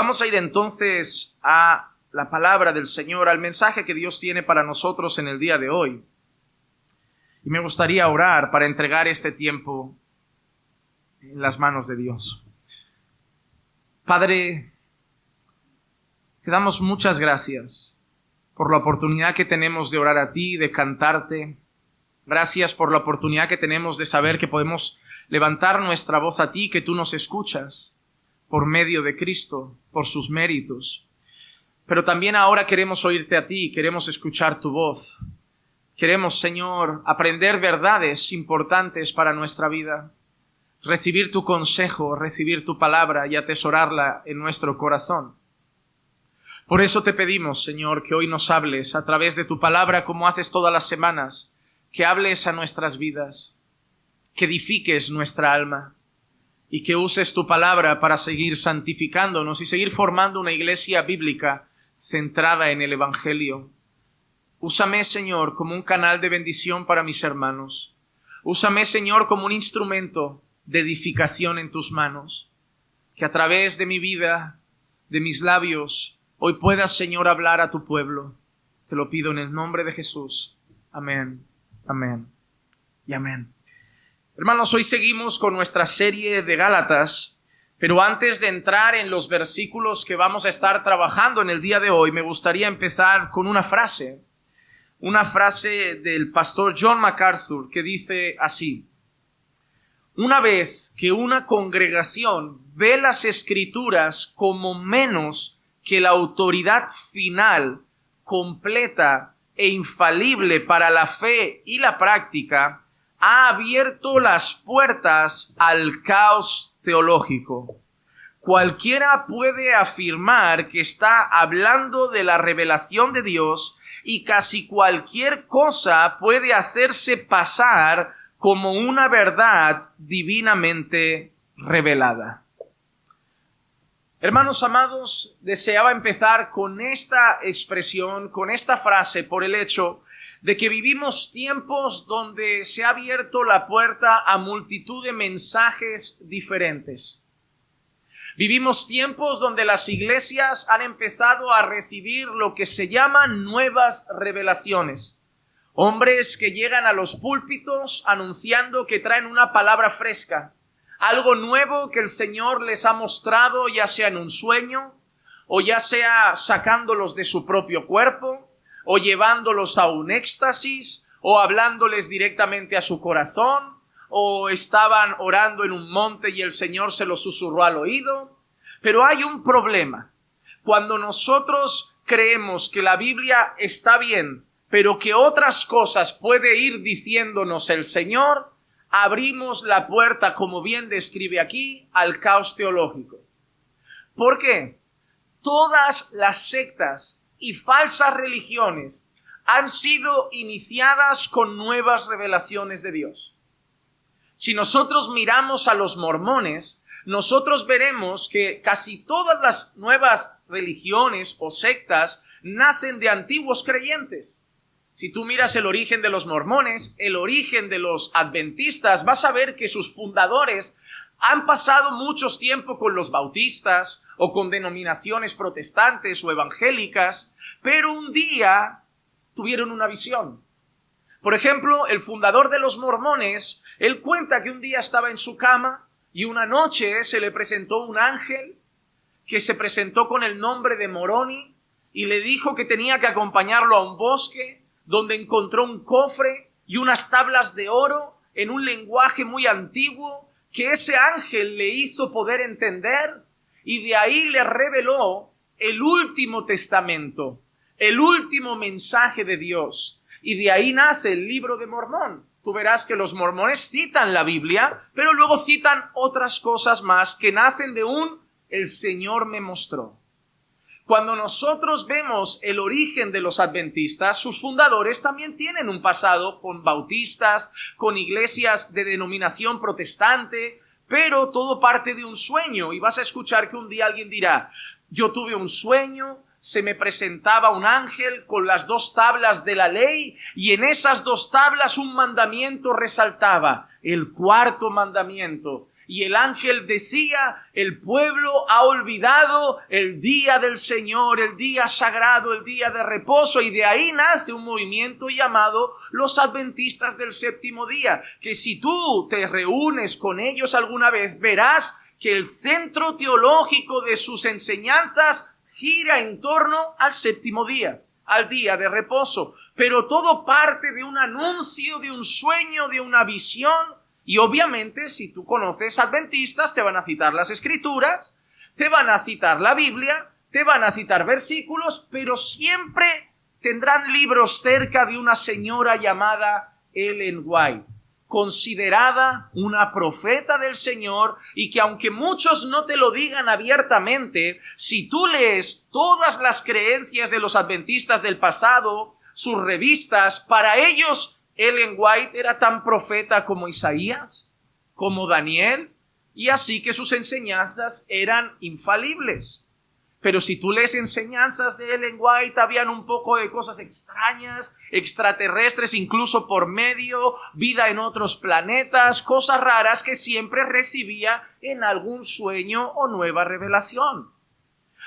Vamos a ir entonces a la palabra del Señor, al mensaje que Dios tiene para nosotros en el día de hoy. Y me gustaría orar para entregar este tiempo en las manos de Dios. Padre, te damos muchas gracias por la oportunidad que tenemos de orar a ti, de cantarte. Gracias por la oportunidad que tenemos de saber que podemos levantar nuestra voz a ti, que tú nos escuchas por medio de Cristo, por sus méritos. Pero también ahora queremos oírte a ti, queremos escuchar tu voz. Queremos, Señor, aprender verdades importantes para nuestra vida, recibir tu consejo, recibir tu palabra y atesorarla en nuestro corazón. Por eso te pedimos, Señor, que hoy nos hables a través de tu palabra como haces todas las semanas, que hables a nuestras vidas, que edifiques nuestra alma y que uses tu palabra para seguir santificándonos y seguir formando una iglesia bíblica centrada en el Evangelio. Úsame, Señor, como un canal de bendición para mis hermanos. Úsame, Señor, como un instrumento de edificación en tus manos. Que a través de mi vida, de mis labios, hoy puedas, Señor, hablar a tu pueblo. Te lo pido en el nombre de Jesús. Amén, amén y amén. Hermanos, hoy seguimos con nuestra serie de Gálatas, pero antes de entrar en los versículos que vamos a estar trabajando en el día de hoy, me gustaría empezar con una frase del pastor John MacArthur que dice así: una vez que una congregación ve las Escrituras como menos que la autoridad final, completa e infalible para la fe y la práctica, ha abierto las puertas al caos teológico. Cualquiera puede afirmar que está hablando de la revelación de Dios y casi cualquier cosa puede hacerse pasar como una verdad divinamente revelada. Hermanos amados, deseaba empezar con esta expresión, con esta frase, por el hecho de que vivimos tiempos donde se ha abierto la puerta a multitud de mensajes diferentes. Vivimos tiempos donde las iglesias han empezado a recibir lo que se llaman nuevas revelaciones. Hombres que llegan a los púlpitos anunciando que traen una palabra fresca, algo nuevo que el Señor les ha mostrado, ya sea en un sueño, o ya sea sacándolos de su propio cuerpo, o llevándolos a un éxtasis, o hablándoles directamente a su corazón, o estaban orando en un monte y el Señor se los susurró al oído. Pero hay un problema. Cuando nosotros creemos que la Biblia está bien, pero que otras cosas puede ir diciéndonos el Señor, abrimos la puerta, como bien describe aquí, al caos teológico. ¿Por qué? Todas las sectas y falsas religiones han sido iniciadas con nuevas revelaciones de Dios. Si nosotros miramos a los mormones, nosotros veremos que casi todas las nuevas religiones o sectas nacen de antiguos creyentes. Si tú miras el origen de los mormones, el origen de los adventistas, vas a ver que sus fundadores han pasado mucho tiempo con los bautistas o con denominaciones protestantes o evangélicas, pero un día tuvieron una visión. Por ejemplo, el fundador de los mormones, él cuenta que un día estaba en su cama y una noche se le presentó un ángel que se presentó con el nombre de Moroni y le dijo que tenía que acompañarlo a un bosque donde encontró un cofre y unas tablas de oro en un lenguaje muy antiguo que ese ángel le hizo poder entender, y de ahí le reveló el último testamento, el último mensaje de Dios, y de ahí nace el libro de Mormón. Tú verás que los mormones citan la Biblia, pero luego citan otras cosas más que nacen de el Señor me mostró. Cuando nosotros vemos el origen de los adventistas, sus fundadores también tienen un pasado con bautistas, con iglesias de denominación protestante, pero todo parte de un sueño. Y vas a escuchar que un día alguien dirá: yo tuve un sueño, se me presentaba un ángel con las 2 tablas de la ley y en esas 2 tablas un mandamiento resaltaba, el 4º mandamiento. Y el ángel decía, el pueblo ha olvidado el día del Señor, el día sagrado, el día de reposo. Y de ahí nace un movimiento llamado los adventistas del séptimo día, que si tú te reúnes con ellos alguna vez, verás que el centro teológico de sus enseñanzas gira en torno al séptimo día, al día de reposo. Pero todo parte de un anuncio, de un sueño, de una visión. Y obviamente, si tú conoces adventistas, te van a citar las Escrituras, te van a citar la Biblia, te van a citar versículos, pero siempre tendrán libros cerca de una señora llamada Ellen White, considerada una profeta del Señor, y que aunque muchos no te lo digan abiertamente, si tú lees todas las creencias de los adventistas del pasado, sus revistas, para ellos Ellen White era tan profeta como Isaías, como Daniel, y así que sus enseñanzas eran infalibles. Pero si tú lees enseñanzas de Ellen White, habían un poco de cosas extrañas, extraterrestres incluso por medio, vida en otros planetas, cosas raras que siempre recibía en algún sueño o nueva revelación.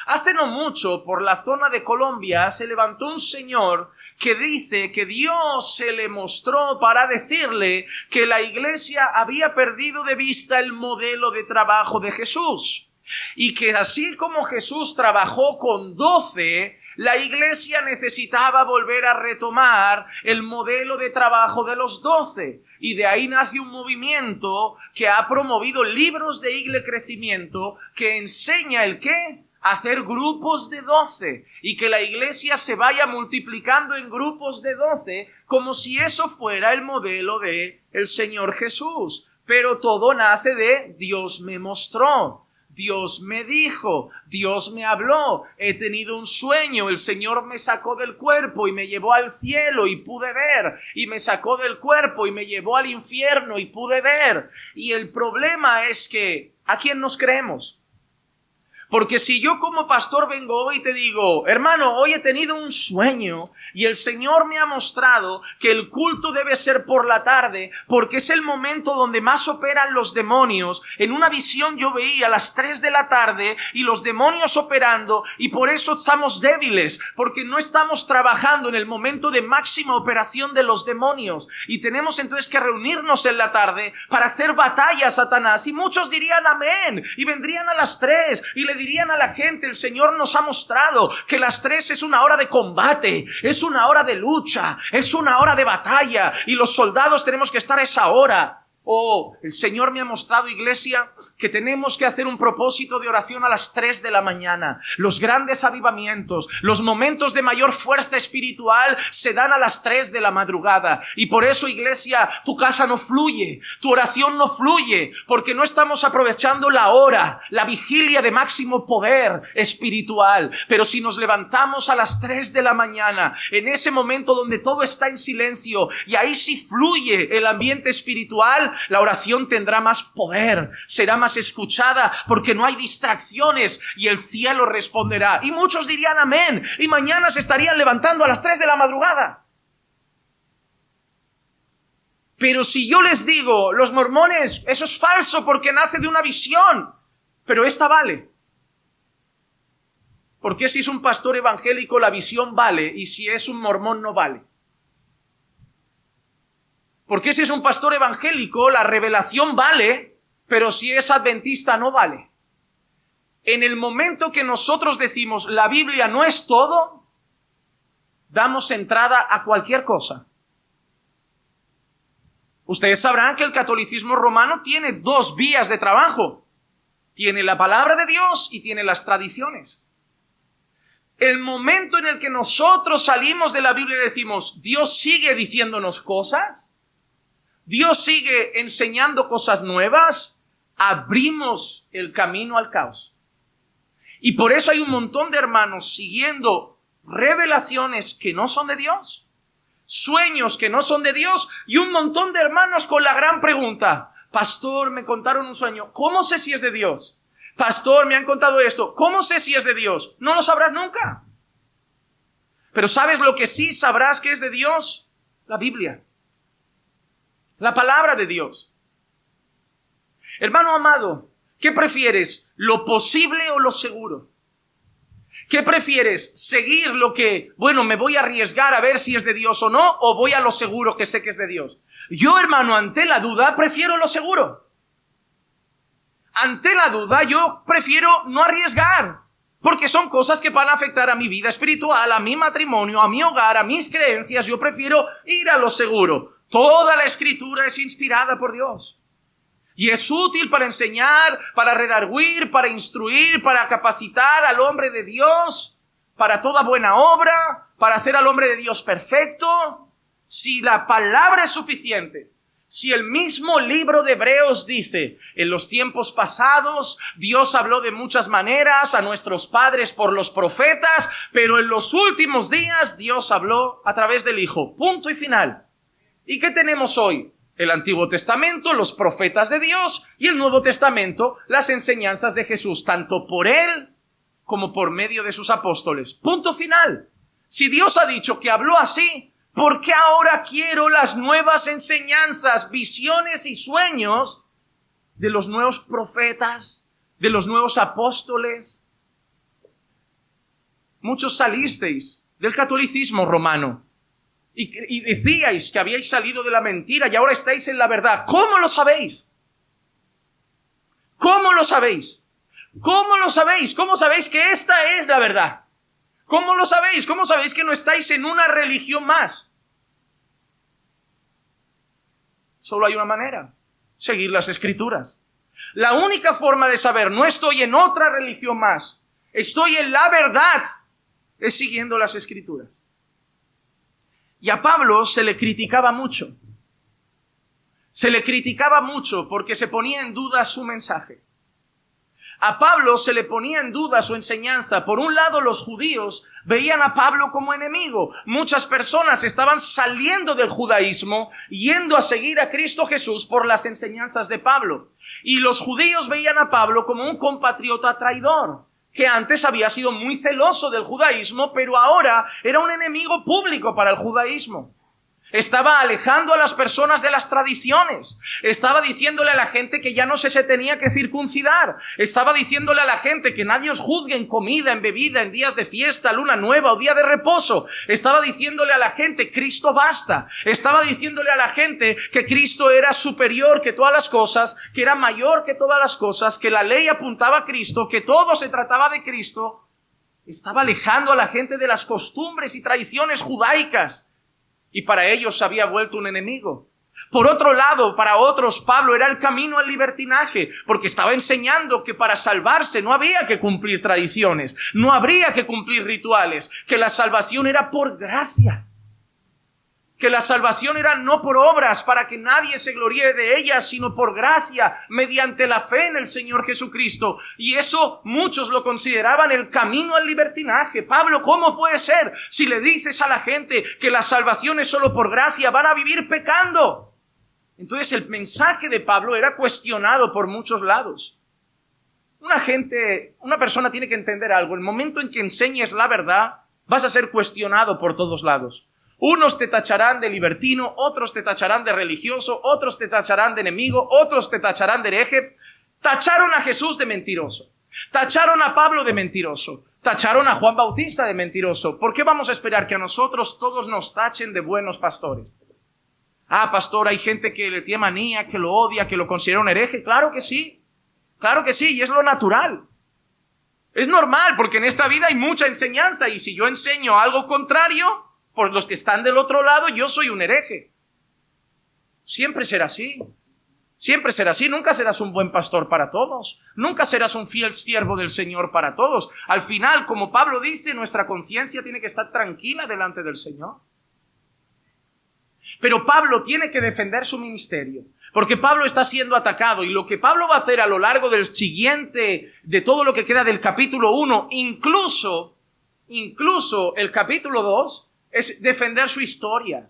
Hace no mucho, por la zona de Colombia, se levantó un señor que dice que Dios se le mostró para decirle que la iglesia había perdido de vista el modelo de trabajo de Jesús. Y que así como Jesús trabajó con 12, la iglesia necesitaba volver a retomar el modelo de trabajo de los 12. Y de ahí nace un movimiento que ha promovido libros de Iglesia Crecimiento que enseña el ¿qué? Hacer grupos de 12 y que la iglesia se vaya multiplicando en grupos de 12 como si eso fuera el modelo de el Señor Jesús. Pero todo nace de Dios me mostró, Dios me dijo, Dios me habló, he tenido un sueño, el Señor me sacó del cuerpo y me llevó al cielo y pude ver, y me sacó del cuerpo y me llevó al infierno y pude ver. Y el problema es que ¿a quién nos creemos? Porque si yo como pastor vengo hoy y te digo, hermano, hoy he tenido un sueño y el Señor me ha mostrado que el culto debe ser por la tarde porque es el momento donde más operan los demonios. En una visión yo veía a las 3 de la tarde y los demonios operando, y por eso estamos débiles, porque no estamos trabajando en el momento de máxima operación de los demonios. Y tenemos entonces que reunirnos en la tarde para hacer batalla a Satanás. Y muchos dirían amén y vendrían a las 3 y le dirían a la gente, el Señor nos ha mostrado que las 3 es una hora de combate, es una hora de lucha, es una hora de batalla y los soldados tenemos que estar a esa hora. Oh, el Señor me ha mostrado, iglesia, que tenemos que hacer un propósito de oración a las 3 de la mañana. Los grandes avivamientos, los momentos de mayor fuerza espiritual se dan a las 3 de la madrugada. Y por eso, iglesia, tu casa no fluye, tu oración no fluye, porque no estamos aprovechando la hora, la vigilia de máximo poder espiritual. Pero si nos levantamos a las 3 de la mañana, en ese momento donde todo está en silencio, y ahí sí fluye el ambiente espiritual, la oración tendrá más poder, será más escuchada porque no hay distracciones y el cielo responderá. Y muchos dirían amén y mañana se estarían levantando a las 3 de la madrugada. Pero si yo les digo, los mormones, eso es falso porque nace de una visión, pero esta vale. ¿Por qué si es un pastor evangélico la visión vale y si es un mormón no vale? Porque si es un pastor evangélico, la revelación vale, pero si es adventista no vale. En el momento que nosotros decimos la Biblia no es todo, damos entrada a cualquier cosa. Ustedes sabrán que el catolicismo romano tiene 2 vías de trabajo. Tiene la palabra de Dios y tiene las tradiciones. El momento en el que nosotros salimos de la Biblia y decimos, Dios sigue diciéndonos cosas, Dios sigue enseñando cosas nuevas, abrimos el camino al caos. Y por eso hay un montón de hermanos siguiendo revelaciones que no son de Dios, sueños que no son de Dios, y un montón de hermanos con la gran pregunta, pastor, me contaron un sueño, ¿cómo sé si es de Dios? Pastor, me han contado esto, ¿cómo sé si es de Dios? No lo sabrás nunca. Pero ¿sabes lo que sí sabrás que es de Dios? La Biblia. La palabra de Dios. Hermano amado, ¿qué prefieres? ¿Lo posible o lo seguro? ¿Qué prefieres? ¿Seguir lo que, bueno, me voy a arriesgar a ver si es de Dios o no? ¿O voy a lo seguro que sé que es de Dios? Yo, hermano, ante la duda, prefiero lo seguro. Ante la duda, yo prefiero no arriesgar. Porque son cosas que van a afectar a mi vida espiritual, a mi matrimonio, a mi hogar, a mis creencias. Yo prefiero ir a lo seguro. Toda la Escritura es inspirada por Dios. Y es útil para enseñar, para redarguir, para instruir, para capacitar al hombre de Dios, para toda buena obra, para hacer al hombre de Dios perfecto. Si la palabra es suficiente, si el mismo libro de Hebreos dice, en los tiempos pasados Dios habló de muchas maneras a nuestros padres por los profetas, pero en los últimos días Dios habló a través del Hijo. Punto y final. ¿Y qué tenemos hoy? El Antiguo Testamento, los profetas de Dios, y el Nuevo Testamento, las enseñanzas de Jesús, tanto por Él como por medio de sus apóstoles. Punto final. Si Dios ha dicho que habló así, ¿por qué ahora quiero las nuevas enseñanzas, visiones y sueños de los nuevos profetas, de los nuevos apóstoles? Muchos salisteis del catolicismo romano. Y decíais que habíais salido de la mentira y ahora estáis en la verdad. ¿Cómo lo sabéis? ¿Cómo lo sabéis? ¿Cómo lo sabéis? ¿Cómo sabéis que esta es la verdad? ¿Cómo lo sabéis? ¿Cómo sabéis que no estáis en una religión más? Solo hay una manera: seguir las Escrituras. La única forma de saber, no estoy en otra religión más, estoy en la verdad, es siguiendo las Escrituras. Y a Pablo se le criticaba mucho. Se le criticaba mucho porque se ponía en duda su mensaje. A Pablo se le ponía en duda su enseñanza. Por un lado, los judíos veían a Pablo como enemigo. Muchas personas estaban saliendo del judaísmo, yendo a seguir a Cristo Jesús por las enseñanzas de Pablo. Y los judíos veían a Pablo como un compatriota traidor, que antes había sido muy celoso del judaísmo, pero ahora era un enemigo público para el judaísmo. Estaba alejando a las personas de las tradiciones. Estaba diciéndole a la gente que ya no se tenía que circuncidar. Estaba diciéndole a la gente que nadie os juzgue en comida, en bebida, en días de fiesta, luna nueva o día de reposo. Estaba diciéndole a la gente, Cristo basta. Estaba diciéndole a la gente que Cristo era superior que todas las cosas, que era mayor que todas las cosas, que la ley apuntaba a Cristo, que todo se trataba de Cristo. Estaba alejando a la gente de las costumbres y tradiciones judaicas. Y para ellos se había vuelto un enemigo. Por otro lado, para otros, Pablo era el camino al libertinaje, porque estaba enseñando que para salvarse no había que cumplir tradiciones, no habría que cumplir rituales, que la salvación era por gracia, que la salvación era no por obras para que nadie se gloríe de ellas, sino por gracia, mediante la fe en el Señor Jesucristo. Y eso muchos lo consideraban el camino al libertinaje. Pablo, ¿cómo puede ser? Si le dices a la gente que la salvación es solo por gracia, van a vivir pecando. Entonces el mensaje de Pablo era cuestionado por muchos lados. Una persona tiene que entender algo. El momento en que enseñes la verdad, vas a ser cuestionado por todos lados. Unos te tacharán de libertino, otros te tacharán de religioso, otros te tacharán de enemigo, otros te tacharán de hereje. Tacharon a Jesús de mentiroso. Tacharon a Pablo de mentiroso. Tacharon a Juan Bautista de mentiroso. ¿Por qué vamos a esperar que a nosotros todos nos tachen de buenos pastores? Ah, pastor, hay gente que le tiene manía, que lo odia, que lo considera un hereje. Claro que sí. Claro que sí, y es lo natural. Es normal, porque en esta vida hay mucha enseñanza, y si yo enseño algo contrario, por los que están del otro lado, yo soy un hereje. Siempre será así. Siempre será así. Nunca serás un buen pastor para todos. Nunca serás un fiel siervo del Señor para todos. Al final, como Pablo dice, nuestra conciencia tiene que estar tranquila delante del Señor. Pero Pablo tiene que defender su ministerio, porque Pablo está siendo atacado, y lo que Pablo va a hacer a lo largo del siguiente, de todo lo que queda del capítulo 1, incluso el capítulo 2, es defender su historia,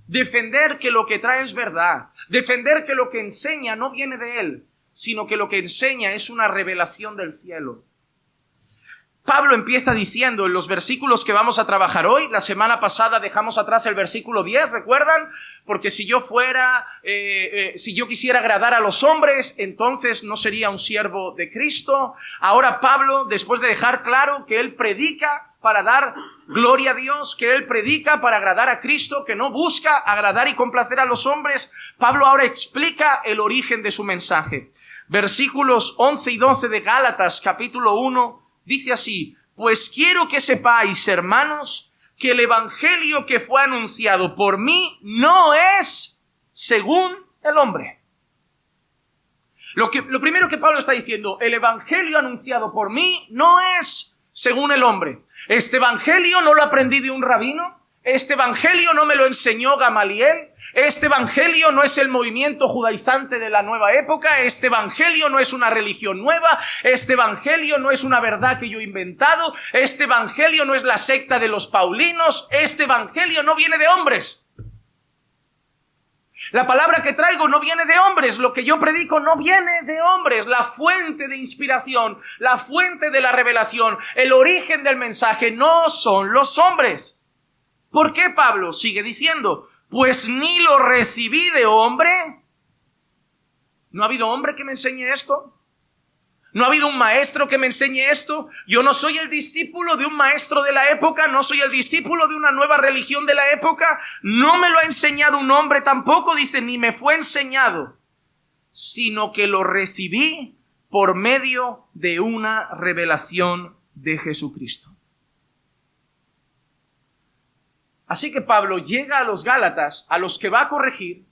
defender que lo que trae es verdad, defender que lo que enseña no viene de él, sino que lo que enseña es una revelación del cielo. Pablo empieza diciendo en los versículos que vamos a trabajar hoy, la semana pasada dejamos atrás el versículo 10, ¿recuerdan? Porque si yo quisiera agradar a los hombres, entonces no sería un siervo de Cristo. Ahora Pablo, después de dejar claro que él predica para dar gloria a Dios, que él predica para agradar a Cristo, que no busca agradar y complacer a los hombres, Pablo ahora explica el origen de su mensaje. Versículos 11 y 12 de Gálatas, capítulo 1, dice así: pues quiero que sepáis, hermanos, que el evangelio que fue anunciado por mí no es según el hombre. Lo primero que Pablo está diciendo, el evangelio anunciado por mí no es según el hombre. Este evangelio no lo aprendí de un rabino, este evangelio no me lo enseñó Gamaliel, este evangelio no es el movimiento judaizante de la nueva época, este evangelio no es una religión nueva, este evangelio no es una verdad que yo he inventado, este evangelio no es la secta de los paulinos, este evangelio no viene de hombres. La palabra que traigo no viene de hombres, lo que yo predico no viene de hombres. La fuente de inspiración, la fuente de la revelación, el origen del mensaje no son los hombres. ¿Por qué Pablo sigue diciendo? Pues ni lo recibí de hombre. ¿No ha habido hombre que me enseñe esto? ¿No ha habido un maestro que me enseñe esto? Yo no soy el discípulo de un maestro de la época, no soy el discípulo de una nueva religión de la época, no me lo ha enseñado un hombre tampoco, dice, ni me fue enseñado, sino que lo recibí por medio de una revelación de Jesucristo. Así que Pablo llega a los Gálatas, a los que va a corregir,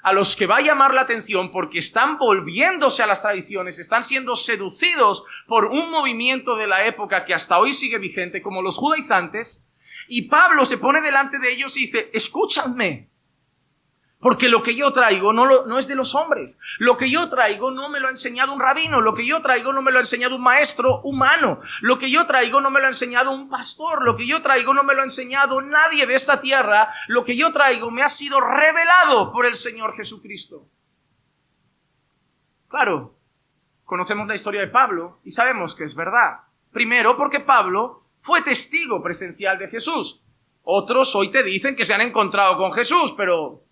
a los que va a llamar la atención porque están volviéndose a las tradiciones, están siendo seducidos por un movimiento de la época que hasta hoy sigue vigente, como los judaizantes, y Pablo se pone delante de ellos y dice, escúchame, porque lo que yo traigo no es de los hombres, lo que yo traigo no me lo ha enseñado un rabino, lo que yo traigo no me lo ha enseñado un maestro humano, lo que yo traigo no me lo ha enseñado un pastor, lo que yo traigo no me lo ha enseñado nadie de esta tierra, lo que yo traigo me ha sido revelado por el Señor Jesucristo. Claro, conocemos la historia de Pablo y sabemos que es verdad. Primero, porque Pablo fue testigo presencial de Jesús. Otros hoy te dicen que se han encontrado con Jesús, pero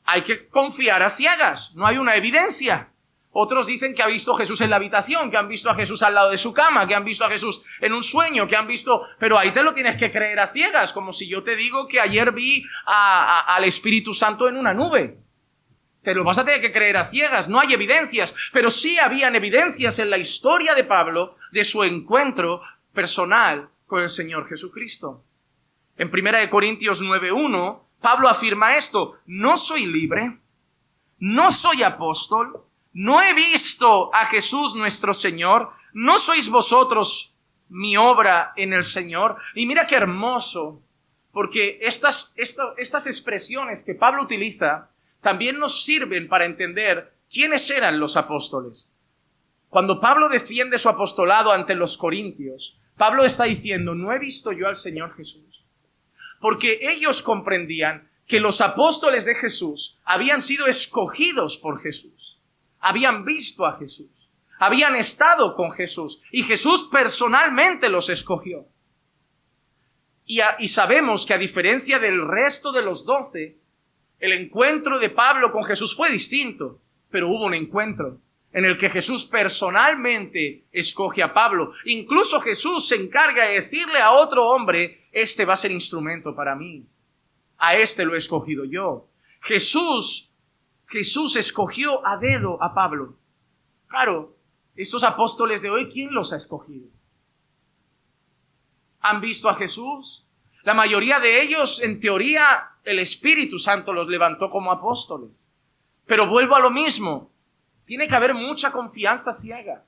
hay que confiar a ciegas, no hay una evidencia. Otros dicen que ha visto a Jesús en la habitación, que han visto a Jesús al lado de su cama, que han visto a Jesús en un sueño, que han visto... Pero ahí te lo tienes que creer a ciegas, como si yo te digo que ayer vi al Espíritu Santo en una nube. Te lo vas a tener que creer a ciegas, no hay evidencias, pero sí habían evidencias en la historia de Pablo de su encuentro personal con el Señor Jesucristo. En 1 Corintios 9:1, Pablo afirma esto: no soy libre, no soy apóstol, no he visto a Jesús nuestro Señor, no sois vosotros mi obra en el Señor. Y mira qué hermoso, porque estas expresiones que Pablo utiliza también nos sirven para entender quiénes eran los apóstoles. Cuando Pablo defiende su apostolado ante los corintios, Pablo está diciendo, no he visto yo al Señor Jesús. Porque ellos comprendían que los apóstoles de Jesús habían sido escogidos por Jesús, habían visto a Jesús, habían estado con Jesús y Jesús personalmente los escogió. Y sabemos que a diferencia del resto de los 12, el encuentro de Pablo con Jesús fue distinto, pero hubo un encuentro en el que Jesús personalmente escoge a Pablo. Incluso Jesús se encarga de decirle a otro hombre, este va a ser instrumento para mí. A este lo he escogido yo. Jesús escogió a dedo a Pablo. Claro, estos apóstoles de hoy, ¿quién los ha escogido? ¿Han visto a Jesús? La mayoría de ellos, en teoría, el Espíritu Santo los levantó como apóstoles. Pero vuelvo a lo mismo. Tiene que haber mucha confianza ciega.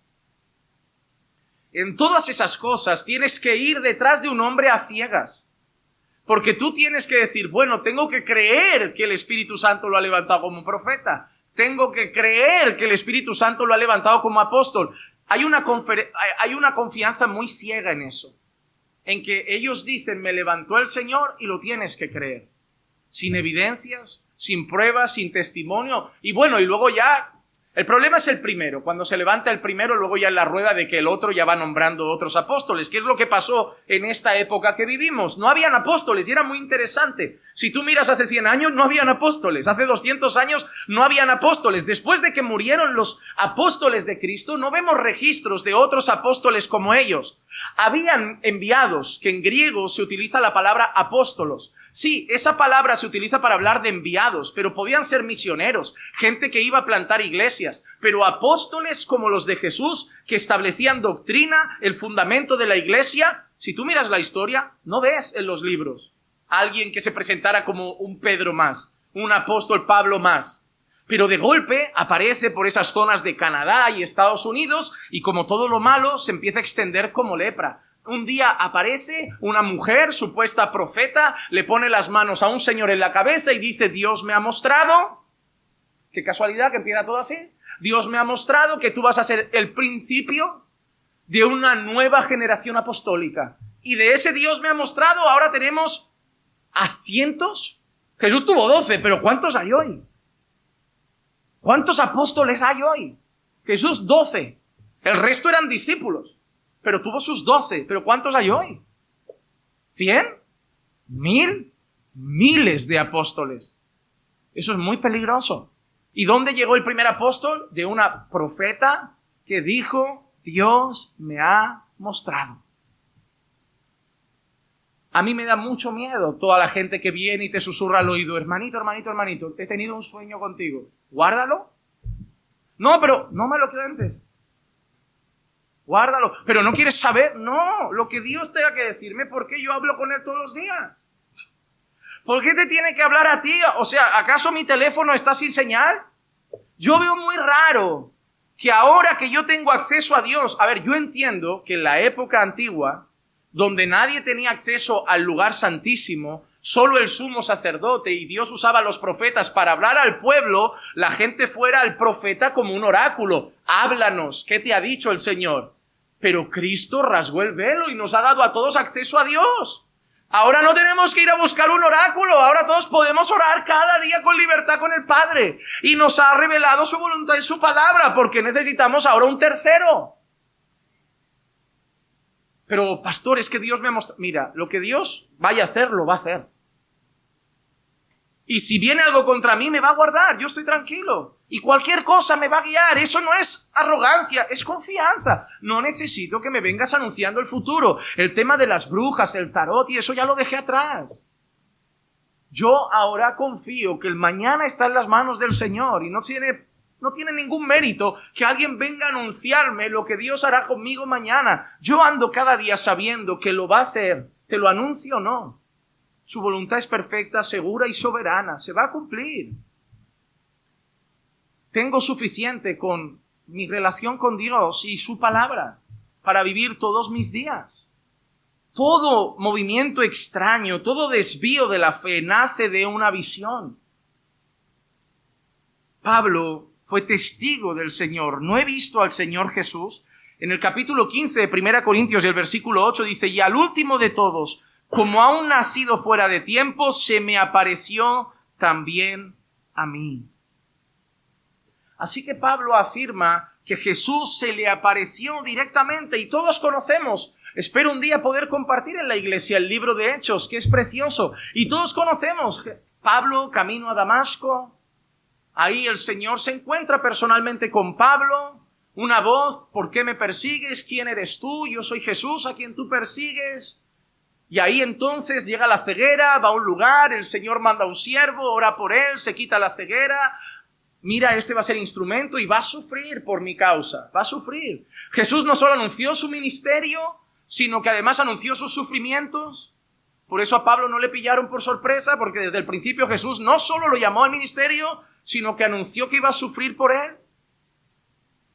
En todas esas cosas tienes que ir detrás de un hombre a ciegas. Porque tú tienes que decir, bueno, tengo que creer que el Espíritu Santo lo ha levantado como profeta. Tengo que creer que el Espíritu Santo lo ha levantado como apóstol. Hay una confianza muy ciega en eso. En que ellos dicen, me levantó el Señor y lo tienes que creer. Sin evidencias, sin pruebas, sin testimonio. Y bueno, y luego ya El problema es el primero. Cuando se levanta el primero, luego ya en la rueda de que el otro ya va nombrando otros apóstoles. ¿Qué es lo que pasó en esta época que vivimos? No habían apóstoles y era muy interesante. Si tú miras hace 100 años, no habían apóstoles. Hace 200 años no habían apóstoles. Después de que murieron los apóstoles de Cristo, no vemos registros de otros apóstoles como ellos. Habían enviados, que en griego se utiliza la palabra apóstolos. Sí, esa palabra se utiliza para hablar de enviados, pero podían ser misioneros, gente que iba a plantar iglesias, pero apóstoles como los de Jesús, que establecían doctrina, el fundamento de la iglesia. Si tú miras la historia, no ves en los libros a alguien que se presentara como un Pedro más, un apóstol Pablo más. Pero de golpe aparece por esas zonas de Canadá y Estados Unidos y como todo lo malo se empieza a extender como lepra. Un día aparece una mujer, supuesta profeta, le pone las manos a un señor en la cabeza y dice: Dios me ha mostrado, qué casualidad que empieza todo así, Dios me ha mostrado que tú vas a ser el principio de una nueva generación apostólica. Y de ese Dios me ha mostrado, ahora tenemos a cientos. Jesús tuvo 12, pero ¿cuántos hay hoy? ¿Cuántos apóstoles hay hoy? Jesús 12, el resto eran discípulos. Pero tuvo sus 12. ¿Pero cuántos hay hoy? ¿100? ¿1000? Miles de apóstoles. Eso es muy peligroso. ¿Y dónde llegó el primer apóstol? De una profeta que dijo: Dios me ha mostrado. A mí me da mucho miedo toda la gente que viene y te susurra al oído: hermanito, hermanito, hermanito, he tenido un sueño contigo. Guárdalo. No, pero no me lo cuentes. Guárdalo, pero no quieres saber. No, lo que Dios tenga que decirme, ¿por qué yo hablo con Él todos los días? ¿Por qué te tiene que hablar a ti? O sea, ¿acaso mi teléfono está sin señal? Yo veo muy raro que ahora que yo tengo acceso a Dios, a ver, yo entiendo que en la época antigua, donde nadie tenía acceso al lugar santísimo, solo el sumo sacerdote, y Dios usaba a los profetas para hablar al pueblo, la gente fuera al profeta como un oráculo. Háblanos, ¿qué te ha dicho el Señor? Pero Cristo rasgó el velo y nos ha dado a todos acceso a Dios. Ahora no tenemos que ir a buscar un oráculo, ahora todos podemos orar cada día con libertad con el Padre. Y nos ha revelado su voluntad en su palabra, porque necesitamos ahora un tercero. Pero pastor, es que Dios me ha mostrado. Mira, lo que Dios vaya a hacer, lo va a hacer. Y si viene algo contra mí, me va a guardar, yo estoy tranquilo. Y cualquier cosa me va a guiar. Eso no es arrogancia, es confianza. No necesito que me vengas anunciando el futuro. El tema de las brujas, el tarot y eso ya lo dejé atrás. Yo ahora confío que el mañana está en las manos del Señor y no tiene ningún mérito que alguien venga a anunciarme lo que Dios hará conmigo mañana. Yo ando cada día sabiendo que lo va a hacer, te lo anuncio o no. Su voluntad es perfecta, segura y soberana. Se va a cumplir. Tengo suficiente con mi relación con Dios y su palabra para vivir todos mis días. Todo movimiento extraño, todo desvío de la fe nace de una visión. Pablo fue testigo del Señor. No he visto al Señor Jesús. En el capítulo 15 de 1 Corintios y el versículo 8 dice: y al último de todos, como a un nacido fuera de tiempo, se me apareció también a mí. Así que Pablo afirma que Jesús se le apareció directamente y todos conocemos. Espero un día poder compartir en la iglesia el libro de Hechos, que es precioso. Y todos conocemos Pablo camino a Damasco. Ahí el Señor se encuentra personalmente con Pablo. Una voz: ¿por qué me persigues? ¿Quién eres tú? Yo soy Jesús a quien tú persigues. Y ahí entonces llega la ceguera, va a un lugar, el Señor manda a un siervo, ora por él, se quita la ceguera. Mira, este va a ser instrumento y va a sufrir por mi causa, va a sufrir. Jesús no solo anunció su ministerio, sino que además anunció sus sufrimientos. Por eso a Pablo no le pillaron por sorpresa, porque desde el principio Jesús no solo lo llamó al ministerio, sino que anunció que iba a sufrir por él.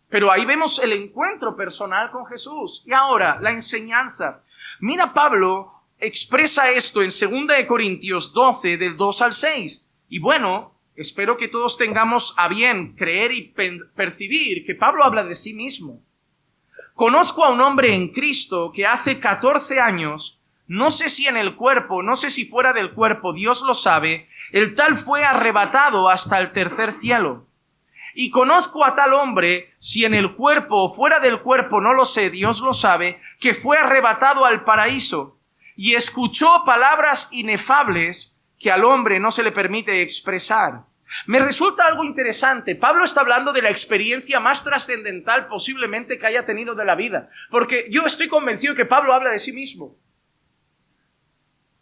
Pero ahí vemos el encuentro personal con Jesús. Y ahora, la enseñanza. Mira, Pablo expresa esto en 2 Corintios 12, del 2 al 6. Y bueno, espero que todos tengamos a bien creer y percibir que Pablo habla de sí mismo. Conozco a un hombre en Cristo que hace 14 años, no sé si en el cuerpo, no sé si fuera del cuerpo, Dios lo sabe, el tal fue arrebatado hasta el tercer cielo. Y conozco a tal hombre, si en el cuerpo o fuera del cuerpo, no lo sé, Dios lo sabe, que fue arrebatado al paraíso y escuchó palabras inefables que al hombre no se le permite expresar. Me resulta algo interesante. Pablo está hablando de la experiencia más trascendental posiblemente que haya tenido de la vida, porque yo estoy convencido que Pablo habla de sí mismo.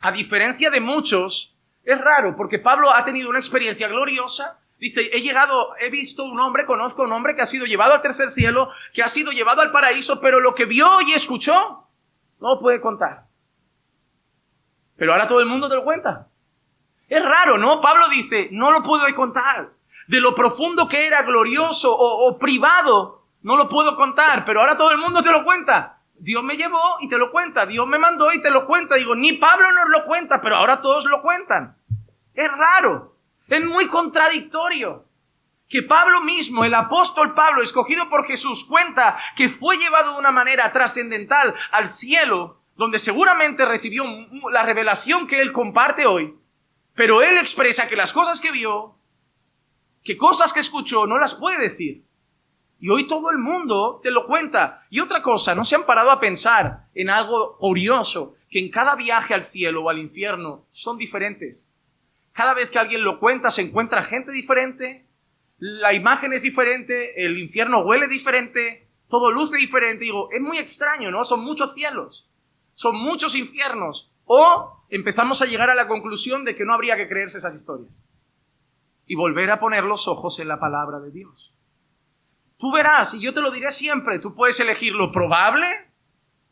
A diferencia de muchos, es raro, porque Pablo ha tenido una experiencia gloriosa. Dice, he visto un hombre, conozco un hombre que ha sido llevado al tercer cielo, que ha sido llevado al paraíso, pero lo que vio y escuchó, no lo puede contar. Pero ahora todo el mundo te lo cuenta. Es raro, ¿no? Pablo dice, no lo puedo contar. De lo profundo que era, glorioso o privado, no lo puedo contar, pero ahora todo el mundo te lo cuenta. Dios me llevó y te lo cuenta, Dios me mandó y te lo cuenta. Digo, ni Pablo nos lo cuenta, pero ahora todos lo cuentan. Es raro, es muy contradictorio. Que Pablo mismo, el apóstol Pablo, escogido por Jesús, cuenta que fue llevado de una manera trascendental al cielo, donde seguramente recibió la revelación que él comparte hoy. Pero él expresa que las cosas que vio, que cosas que escuchó, no las puede decir. Y hoy todo el mundo te lo cuenta. Y otra cosa, ¿no se han parado a pensar en algo curioso? Que en cada viaje al cielo o al infierno son diferentes. Cada vez que alguien lo cuenta se encuentra gente diferente, la imagen es diferente, el infierno huele diferente, todo luce diferente. Digo, es muy extraño, ¿no? Son muchos cielos, son muchos infiernos. O empezamos a llegar a la conclusión de que no habría que creerse esas historias y volver a poner los ojos en la palabra de Dios. Tú verás, y yo te lo diré siempre, tú puedes elegir lo probable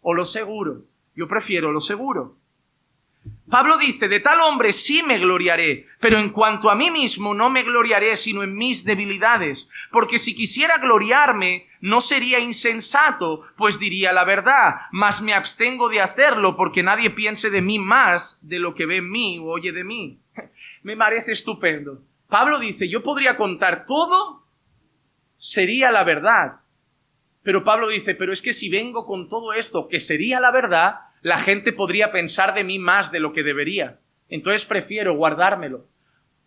o lo seguro. Yo prefiero lo seguro. Pablo dice, de tal hombre sí me gloriaré, pero en cuanto a mí mismo no me gloriaré sino en mis debilidades, porque si quisiera gloriarme no sería insensato, pues diría la verdad, mas me abstengo de hacerlo porque nadie piense de mí más de lo que ve en mí o oye de mí. Me parece estupendo. Pablo dice, yo podría contar todo, sería la verdad. Pero Pablo dice, pero es que si vengo con todo esto, que sería la verdad, la gente podría pensar de mí más de lo que debería. Entonces prefiero guardármelo.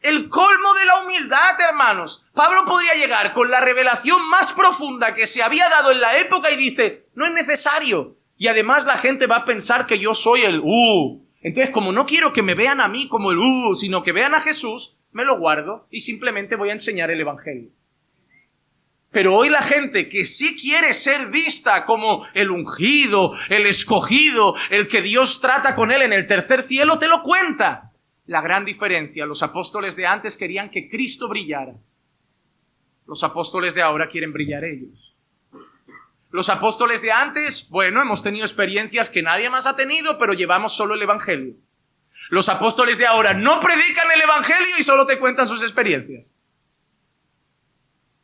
El colmo de la humildad, hermanos. Pablo podría llegar con la revelación más profunda que se había dado en la época y dice, no es necesario. Y además la gente va a pensar que yo soy el Entonces, como no quiero que me vean a mí como el sino que vean a Jesús, me lo guardo y simplemente voy a enseñar el evangelio. Pero hoy la gente que sí quiere ser vista como el ungido, el escogido, el que Dios trata con él en el tercer cielo, te lo cuenta. La gran diferencia, los apóstoles de antes querían que Cristo brillara. Los apóstoles de ahora quieren brillar ellos. Los apóstoles de antes, bueno, hemos tenido experiencias que nadie más ha tenido, pero llevamos solo el evangelio. Los apóstoles de ahora no predican el evangelio y solo te cuentan sus experiencias.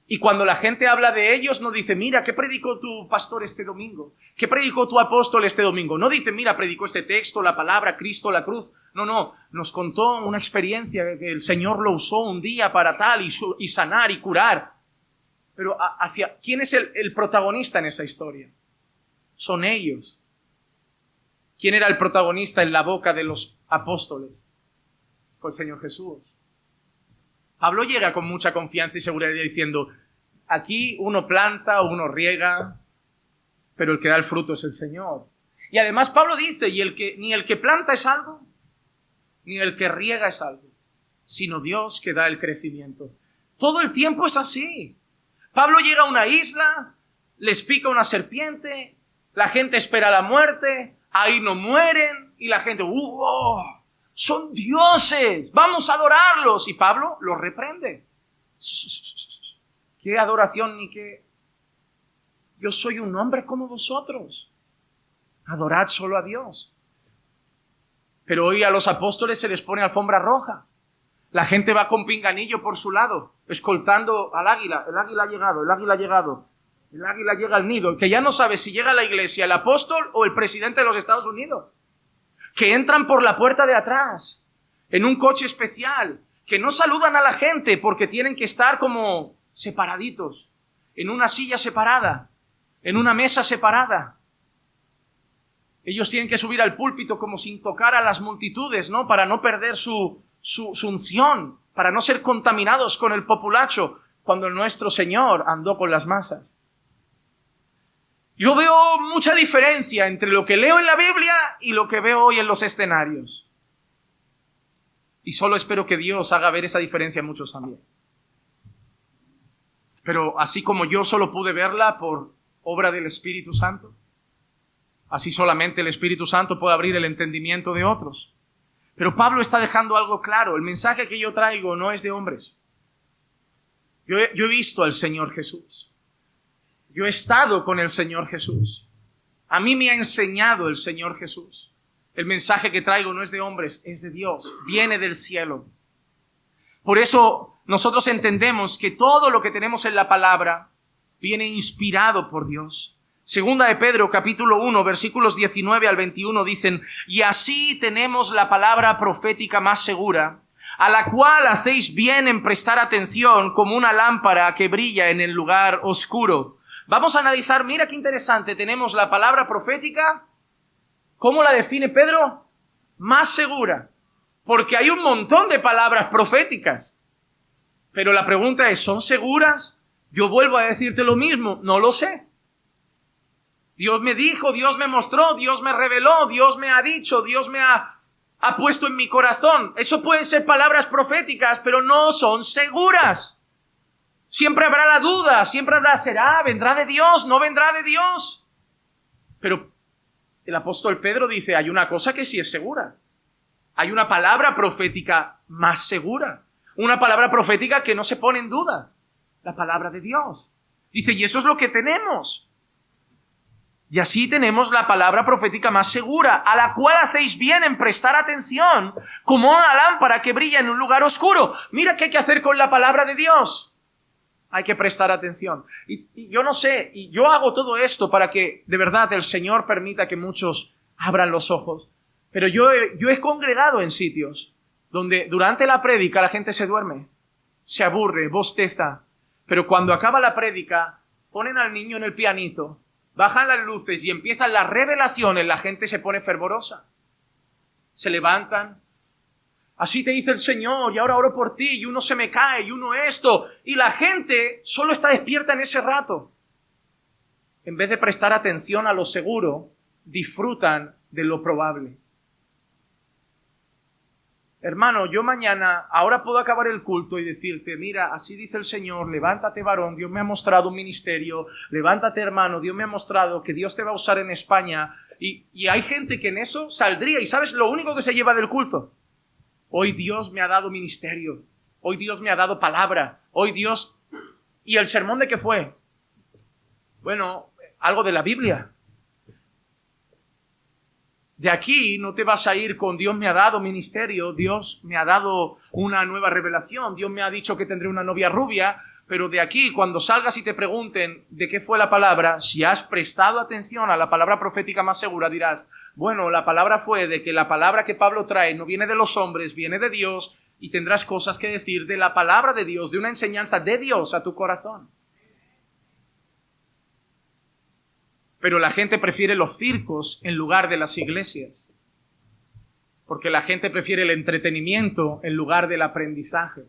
Y cuando la gente habla de ellos, no dice, mira, ¿qué predicó tu pastor este domingo? ¿Qué predicó tu apóstol este domingo? No dice, mira, predicó este texto, la palabra, Cristo, la cruz. No, nos contó una experiencia que el Señor lo usó un día para tal y sanar y curar. Pero ¿quién es el protagonista en esa historia? Son ellos. ¿Quién era el protagonista en la boca de los apóstoles? Fue el Señor Jesús. Pablo llega con mucha confianza y seguridad diciendo, aquí uno planta, uno riega, pero el que da el fruto es el Señor. Y además Pablo dice, ni el que planta es algo, ni el que riega es algo, sino Dios que da el crecimiento. Todo el tiempo es así. Pablo llega a una isla, les pica una serpiente, la gente espera la muerte, ahí no mueren, y la gente, son dioses, vamos a adorarlos. Y Pablo los reprende. ¿Qué adoración ni qué? Yo soy un hombre como vosotros. Adorad solo a Dios. Pero hoy a los apóstoles se les pone alfombra roja. La gente va con pinganillo por su lado, escoltando al águila. El águila ha llegado, el águila ha llegado. El águila llega al nido, que ya no sabe si llega a la iglesia el apóstol o el presidente de los Estados Unidos. Que entran por la puerta de atrás, en un coche especial, que no saludan a la gente porque tienen que estar como separaditos, en una silla separada, en una mesa separada. Ellos tienen que subir al púlpito como sin tocar a las multitudes, ¿no? Para no perder su unción, para no ser contaminados con el populacho. cuando nuestro Señor andó con las masas. Yo veo mucha diferencia entre lo que leo en la Biblia y lo que veo hoy en los escenarios. Y solo espero que Dios haga ver esa diferencia a muchos también. Pero así como yo solo pude verla por obra del Espíritu Santo, así solamente el Espíritu Santo puede abrir el entendimiento de otros. Pero Pablo está dejando algo claro. El mensaje que yo traigo no es de hombres. Yo he visto al Señor Jesús. Yo he estado con el Señor Jesús. A mí me ha enseñado el Señor Jesús. El mensaje que traigo no es de hombres, es de Dios. Viene del cielo. Por eso nosotros entendemos que todo lo que tenemos en la palabra viene inspirado por Dios. Segunda de Pedro, capítulo 1, versículos 19 al 21 dicen: y así tenemos la palabra profética más segura, a la cual hacéis bien en prestar atención como una lámpara que brilla en el lugar oscuro. Vamos a analizar, mira qué interesante, tenemos la palabra profética, ¿cómo la define Pedro? Más segura, porque hay un montón de palabras proféticas, pero la pregunta es, ¿son seguras? Yo vuelvo a decirte lo mismo, no lo sé. Dios me dijo, Dios me mostró, Dios me reveló, Dios me ha dicho, Dios me ha puesto en mi corazón. Eso pueden ser palabras proféticas, pero no son seguras. Siempre habrá la duda, siempre habrá, ¿será? ¿Vendrá de Dios? ¿No vendrá de Dios? Pero el apóstol Pedro dice, hay una cosa que sí es segura. Hay una palabra profética más segura. Una palabra profética que no se pone en duda. La palabra de Dios. Dice, y eso es lo que tenemos. Y así tenemos la palabra profética más segura, a la cual hacéis bien en prestar atención, como una lámpara que brilla en un lugar oscuro. Mira qué hay que hacer con la palabra de Dios. Hay que prestar atención. Y yo no sé, y yo hago todo esto para que de verdad el Señor permita que muchos abran los ojos. Pero yo he congregado en sitios donde durante la prédica la gente se duerme, se aburre, bosteza. Pero cuando acaba la prédica, ponen al niño en el pianito, bajan las luces y empiezan las revelaciones, la gente se pone fervorosa. Se levantan. Así te dice el Señor, y ahora oro por ti, y uno se me cae, y uno esto. Y la gente solo está despierta en ese rato. En vez de prestar atención a lo seguro, disfrutan de lo probable. Hermano, yo mañana, ahora puedo acabar el culto y decirte, mira, así dice el Señor, levántate varón, Dios me ha mostrado un ministerio, levántate hermano, Dios me ha mostrado que Dios te va a usar en España. Y hay gente que en eso saldría, y ¿sabes lo único que se lleva del culto? Hoy Dios me ha dado ministerio, hoy Dios me ha dado palabra, hoy Dios... ¿Y el sermón de qué fue? Bueno, algo de la Biblia. De aquí no te vas a ir con Dios me ha dado ministerio, Dios me ha dado una nueva revelación, Dios me ha dicho que tendré una novia rubia, pero de aquí cuando salgas y te pregunten de qué fue la palabra, si has prestado atención a la palabra profética más segura, dirás, bueno, la palabra fue de que la palabra que Pablo trae no viene de los hombres, viene de Dios, y tendrás cosas que decir de la palabra de Dios, de una enseñanza de Dios a tu corazón. Pero la gente prefiere los circos en lugar de las iglesias, porque la gente prefiere el entretenimiento en lugar del aprendizaje,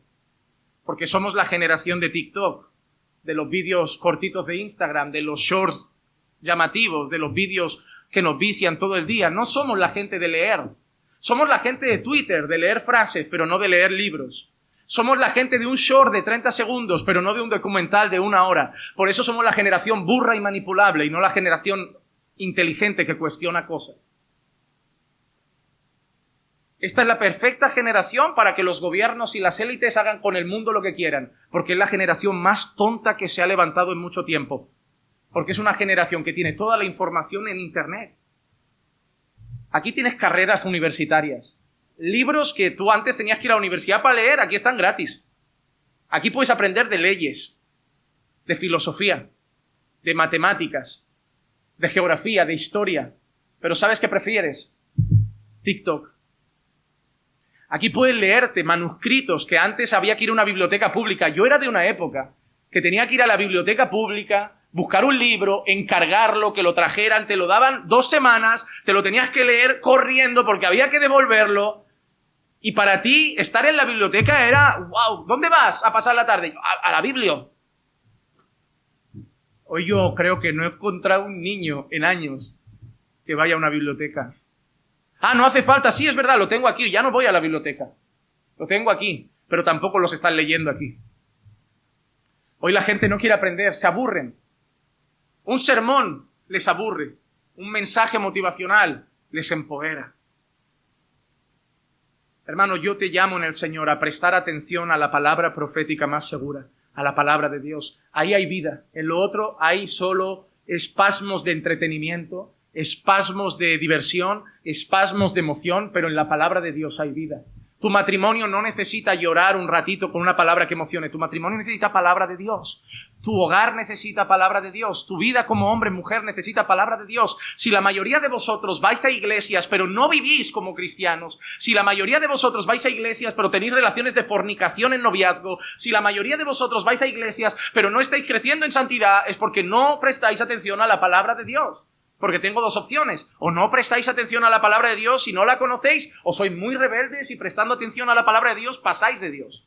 porque somos la generación de TikTok, de los vídeos cortitos de Instagram, de los shorts llamativos, de los vídeos que nos vician todo el día. No somos la gente de leer. Somos la gente de Twitter, de leer frases, pero no de leer libros. Somos la gente de un short de 30 segundos, pero no de un documental de 1 hora. Por eso somos la generación burra y manipulable y no la generación inteligente que cuestiona cosas. Esta es la perfecta generación para que los gobiernos y las élites hagan con el mundo lo que quieran, porque es la generación más tonta que se ha levantado en mucho tiempo. Porque es una generación que tiene toda la información en Internet. Aquí tienes carreras universitarias. Libros que tú antes tenías que ir a la universidad para leer, aquí están gratis. Aquí puedes aprender de leyes, de filosofía, de matemáticas, de geografía, de historia. Pero ¿sabes qué prefieres? TikTok. Aquí puedes leerte manuscritos que antes había que ir a una biblioteca pública. Yo era de una época que tenía que ir a la biblioteca pública, buscar un libro, encargarlo, que lo trajeran, te lo daban 2 semanas, te lo tenías que leer corriendo porque había que devolverlo. Y para ti, estar en la biblioteca era, wow, ¿dónde vas a pasar la tarde? A la Biblia. Hoy yo creo que no he encontrado un niño en años que vaya a una biblioteca. Ah, no hace falta, sí, es verdad, lo tengo aquí, ya no voy a la biblioteca. Lo tengo aquí, pero tampoco los están leyendo aquí. Hoy la gente no quiere aprender, se aburren. Un sermón les aburre, un mensaje motivacional les empodera. Hermano, yo te llamo en el Señor a prestar atención a la palabra profética más segura, a la palabra de Dios. Ahí hay vida. En lo otro hay solo espasmos de entretenimiento, espasmos de diversión, espasmos de emoción, pero en la palabra de Dios hay vida. Tu matrimonio no necesita llorar un ratito con una palabra que emocione. Tu matrimonio necesita palabra de Dios. Tu hogar necesita palabra de Dios. Tu vida como hombre, mujer necesita palabra de Dios. Si la mayoría de vosotros vais a iglesias pero no vivís como cristianos, si la mayoría de vosotros vais a iglesias pero tenéis relaciones de fornicación en noviazgo, si la mayoría de vosotros vais a iglesias pero no estáis creciendo en santidad, es porque no prestáis atención a la palabra de Dios. Porque tengo dos opciones: o no prestáis atención a la palabra de Dios y no la conocéis, o sois muy rebeldes y prestando atención a la palabra de Dios pasáis de Dios.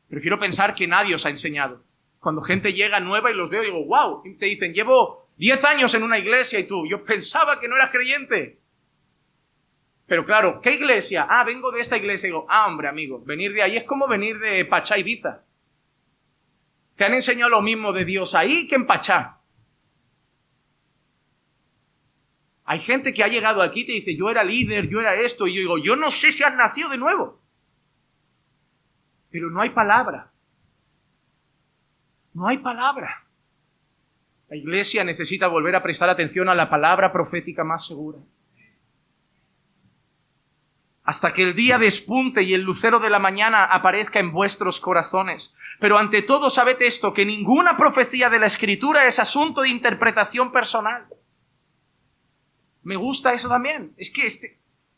Prefiero pensar que nadie os ha enseñado. Cuando gente llega nueva y los veo, digo, wow, y te dicen, llevo 10 años en una iglesia, y tú, yo pensaba que no eras creyente. Pero claro, ¿qué iglesia? Ah, vengo de esta iglesia. Y digo, hombre, amigo, venir de ahí es como venir de Pachá, Ibiza. Te han enseñado lo mismo de Dios ahí que en Pachá. Hay gente que ha llegado aquí y te dice, yo era líder, yo era esto, y yo digo, yo no sé si has nacido de nuevo. Pero no hay palabra. No hay palabra. La iglesia necesita volver a prestar atención a la palabra profética más segura. Hasta que el día despunte y el lucero de la mañana aparezca en vuestros corazones. Pero ante todo, sabed esto, que ninguna profecía de la Escritura es asunto de interpretación personal. Me gusta eso también. Es que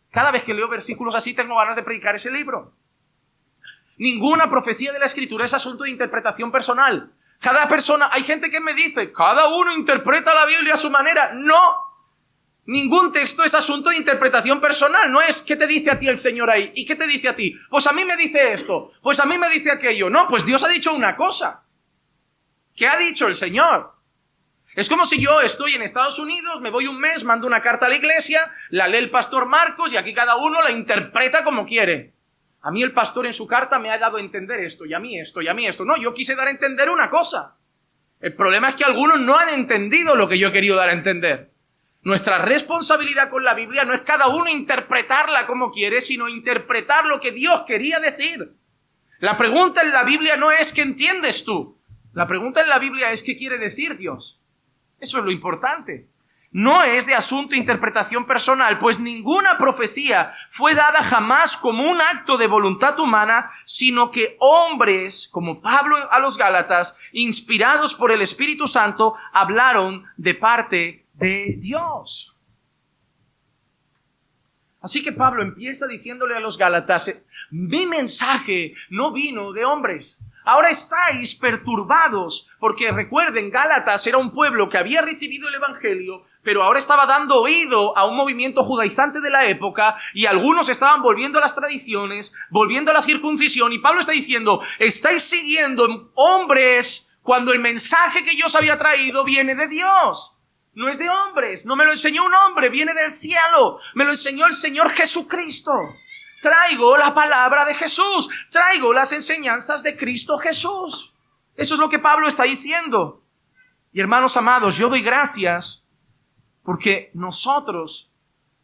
cada vez que leo versículos así tengo ganas de predicar ese libro. Ninguna profecía de la Escritura es asunto de interpretación personal. Cada persona, hay gente que me dice, cada uno interpreta la Biblia a su manera. No, ningún texto es asunto de interpretación personal. No es ¿qué te dice a ti el Señor ahí? ¿Y qué te dice a ti? Pues a mí me dice esto, pues a mí me dice aquello. No, pues Dios ha dicho una cosa. ¿Qué ha dicho el Señor? Es como si yo estoy en Estados Unidos, me voy un mes, mando una carta a la iglesia, la lee el pastor Marcos y aquí cada uno la interpreta como quiere. A mí el pastor en su carta me ha dado a entender esto, y a mí esto, y a mí esto. No, yo quise dar a entender una cosa. El problema es que algunos no han entendido lo que yo he querido dar a entender. Nuestra responsabilidad con la Biblia no es cada uno interpretarla como quiere, sino interpretar lo que Dios quería decir. La pregunta en la Biblia no es ¿qué entiendes tú? La pregunta en la Biblia es ¿qué quiere decir Dios? Eso es lo importante. No es de asunto de interpretación personal, pues ninguna profecía fue dada jamás como un acto de voluntad humana, sino que hombres, como Pablo a los Gálatas, inspirados por el Espíritu Santo, hablaron de parte de Dios. Así que Pablo empieza diciéndole a los Gálatas, mi mensaje no vino de hombres. Ahora estáis perturbados, porque recuerden, Gálatas era un pueblo que había recibido el Evangelio, pero ahora estaba dando oído a un movimiento judaizante de la época, y algunos estaban volviendo a las tradiciones, volviendo a la circuncisión, y Pablo está diciendo, estáis siguiendo hombres cuando el mensaje que yo os había traído viene de Dios. No es de hombres, no me lo enseñó un hombre, viene del cielo, me lo enseñó el Señor Jesucristo. Traigo la palabra de Jesús, traigo las enseñanzas de Cristo Jesús. Eso es lo que Pablo está diciendo. Y hermanos amados, yo doy gracias porque nosotros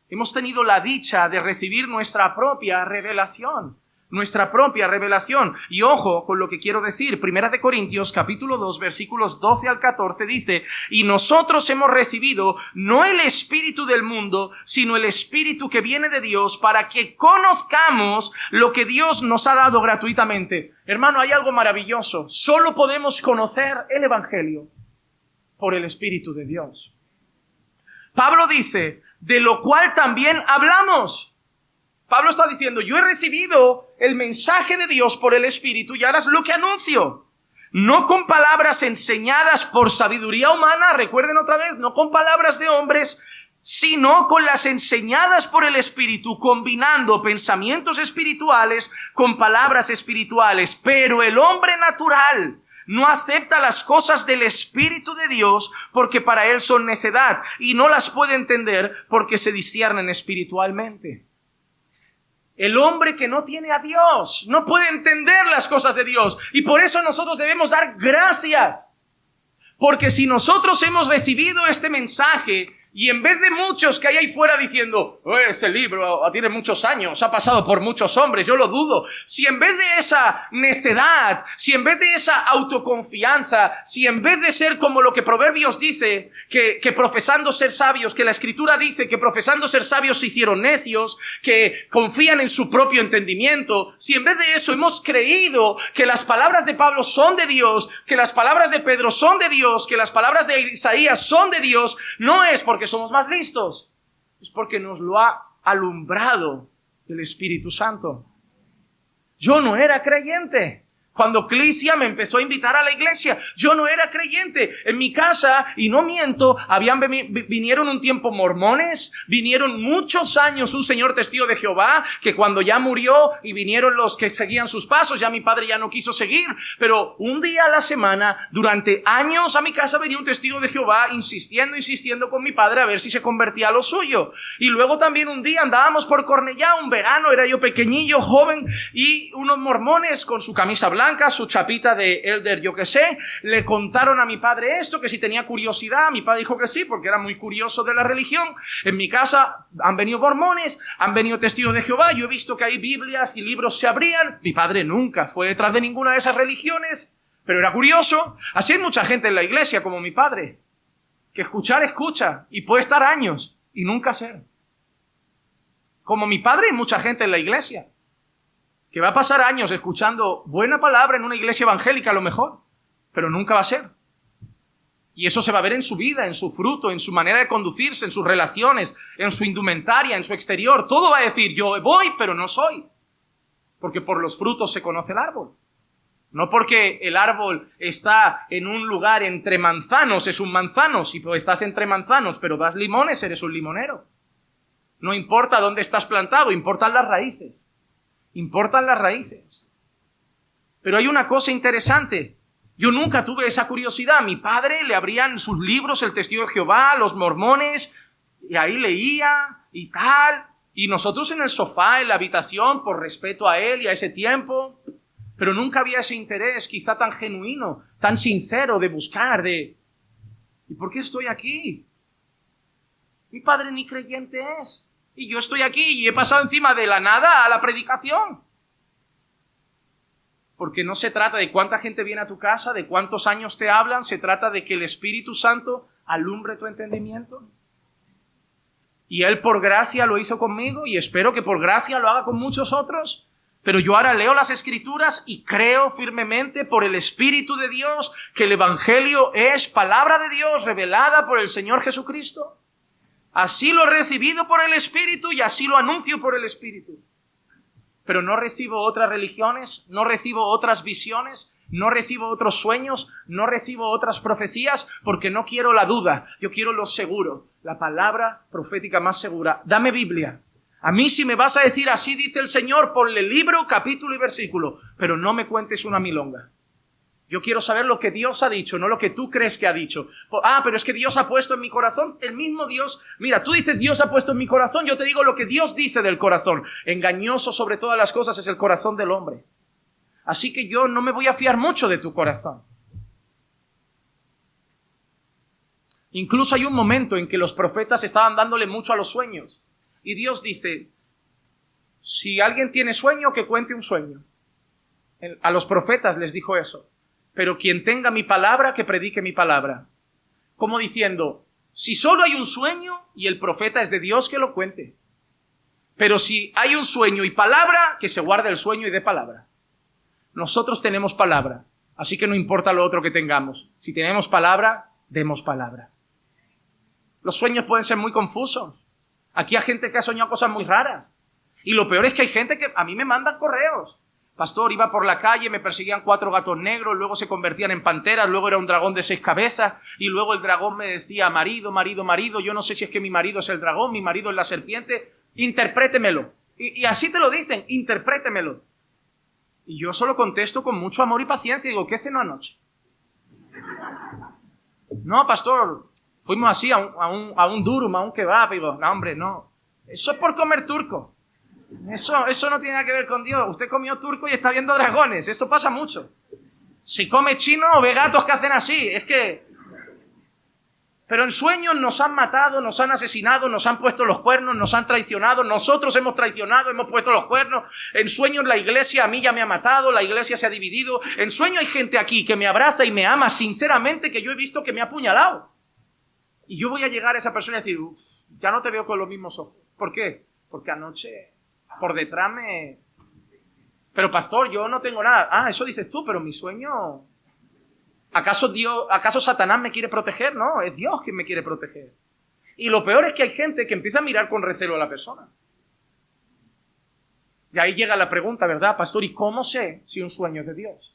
hemos tenido la dicha de recibir nuestra propia revelación. Nuestra propia revelación. Y ojo con lo que quiero decir. Primera de Corintios, capítulo 2, versículos 12 al 14 dice, y nosotros hemos recibido no el espíritu del mundo, sino el espíritu que viene de Dios, para que conozcamos lo que Dios nos ha dado gratuitamente. Hermano, hay algo maravilloso. Solo podemos conocer el Evangelio por el Espíritu de Dios. Pablo dice, de lo cual también hablamos. Pablo está diciendo, yo he recibido el mensaje de Dios por el Espíritu y ahora es lo que anuncio. No con palabras enseñadas por sabiduría humana, recuerden otra vez, no con palabras de hombres, sino con las enseñadas por el Espíritu, combinando pensamientos espirituales con palabras espirituales. Pero el hombre natural No acepta las cosas del Espíritu de Dios porque para él son necedad y no las puede entender porque se disciernen espiritualmente. El hombre que no tiene a Dios no puede entender las cosas de Dios y por eso nosotros debemos dar gracias. Porque si nosotros hemos recibido este mensaje y en vez de muchos que hay ahí fuera diciendo, ese libro tiene muchos años, ha pasado por muchos hombres, yo lo dudo. Si en vez de esa necedad, si en vez de esa autoconfianza, si en vez de ser como lo que Proverbios dice, que profesando ser sabios, que la Escritura dice que profesando ser sabios se hicieron necios, que confían en su propio entendimiento, si en vez de eso hemos creído que las palabras de Pablo son de Dios, que las palabras de Pedro son de Dios, que las palabras de Isaías son de Dios, no es porque somos más listos, es porque nos lo ha alumbrado el Espíritu Santo. Yo no era creyente. Cuando Clicia me empezó a invitar a la iglesia, yo no era creyente. En mi casa, y no miento, vinieron un tiempo mormones, vinieron muchos años un señor testigo de Jehová, que cuando ya murió y vinieron los que seguían sus pasos, ya mi padre ya no quiso seguir, pero un día a la semana, durante años a mi casa venía un testigo de Jehová insistiendo con mi padre a ver si se convertía a lo suyo. Y luego también un día andábamos por Cornellá, un verano, era yo pequeñillo, joven, y unos mormones con su camisa blanca, su chapita de elder, yo que sé, le contaron a mi padre esto, que si tenía curiosidad. Mi padre dijo que sí, porque era muy curioso de la religión. En mi casa han venido mormones, han venido testigos de Jehová, yo he visto que hay Biblias y libros se abrían. Mi padre nunca fue detrás de ninguna de esas religiones, pero era curioso. Así hay mucha gente en la iglesia como mi padre, que escucha y puede estar años y nunca ser. Como mi padre hay mucha gente en la iglesia que va a pasar años escuchando buena palabra en una iglesia evangélica a lo mejor, pero nunca va a ser. Y eso se va a ver en su vida, en su fruto, en su manera de conducirse, en sus relaciones, en su indumentaria, en su exterior. Todo va a decir, yo voy, pero no soy. Porque por los frutos se conoce el árbol. No porque el árbol está en un lugar entre manzanos, es un manzano. Si estás entre manzanos, pero das limones, eres un limonero. No importa dónde estás plantado, importan las raíces. Importan las raíces. Pero hay una cosa interesante. Yo nunca tuve esa curiosidad. A mi padre le abrían sus libros, el Testigo de Jehová, los mormones, y ahí leía y tal. Y nosotros en el sofá, en la habitación, por respeto a él y a ese tiempo. Pero nunca había ese interés quizá tan genuino, tan sincero de buscar, ¿y por qué estoy aquí? Mi padre ni creyente es. Y yo estoy aquí y he pasado encima de la nada a la predicación. Porque no se trata de cuánta gente viene a tu casa, de cuántos años te hablan, se trata de que el Espíritu Santo alumbre tu entendimiento. Y Él por gracia lo hizo conmigo y espero que por gracia lo haga con muchos otros. Pero yo ahora leo las Escrituras y creo firmemente por el Espíritu de Dios que el Evangelio es palabra de Dios revelada por el Señor Jesucristo. Así lo he recibido por el Espíritu y así lo anuncio por el Espíritu. Pero no recibo otras religiones, no recibo otras visiones, no recibo otros sueños, no recibo otras profecías porque no quiero la duda, yo quiero lo seguro, la palabra profética más segura. Dame Biblia. A mí si me vas a decir así dice el Señor, ponle libro, capítulo y versículo, pero no me cuentes una milonga. Yo quiero saber lo que Dios ha dicho, no lo que tú crees que ha dicho. Pero es que Dios ha puesto en mi corazón. El mismo Dios. Mira, tú dices Dios ha puesto en mi corazón. Yo te digo lo que Dios dice del corazón. Engañoso sobre todas las cosas es el corazón del hombre. Así que yo no me voy a fiar mucho de tu corazón. Incluso hay un momento en que los profetas estaban dándole mucho a los sueños. Y Dios dice, si alguien tiene sueño, que cuente un sueño. A los profetas les dijo eso. Pero quien tenga mi palabra, que predique mi palabra. Como diciendo, si solo hay un sueño y el profeta es de Dios, que lo cuente. Pero si hay un sueño y palabra, que se guarde el sueño y dé palabra. Nosotros tenemos palabra, así que no importa lo otro que tengamos. Si tenemos palabra, demos palabra. Los sueños pueden ser muy confusos. Aquí hay gente que ha soñado cosas muy raras. Y lo peor es que hay gente que a mí me mandan correos. Pastor, iba por la calle, me perseguían 4 gatos negros, luego se convertían en panteras, luego era un dragón de 6 cabezas, y luego el dragón me decía, marido, yo no sé si es que mi marido es el dragón, mi marido es la serpiente, interprétemelo. Y así te lo dicen, interprétemelo. Y yo solo contesto con mucho amor y paciencia, y digo, ¿qué cenó anoche? No, pastor, fuimos así a un durum, a un kebab. Y digo, no, hombre, no. Eso es por comer turco. Eso no tiene nada que ver con Dios. Usted comió turco y está viendo dragones. Eso pasa mucho. Si come chino, ve gatos que hacen así. Es que... Pero en sueños nos han matado, nos han asesinado, nos han puesto los cuernos, nos han traicionado. Nosotros hemos traicionado, hemos puesto los cuernos. En sueños la iglesia a mí ya me ha matado, la iglesia se ha dividido. En sueño hay gente aquí que me abraza y me ama sinceramente, que yo he visto que me ha apuñalado. Y yo voy a llegar a esa persona y decir, ya no te veo con los mismos ojos. ¿Por qué? Porque anoche por detrás me... Pero pastor, yo no tengo nada. Ah, eso dices tú, pero mi sueño... ¿Acaso Satanás me quiere proteger? No, es Dios quien me quiere proteger. Y lo peor es que hay gente que empieza a mirar con recelo a la persona. Y ahí llega la pregunta, ¿verdad, pastor? ¿Y cómo sé si un sueño es de Dios?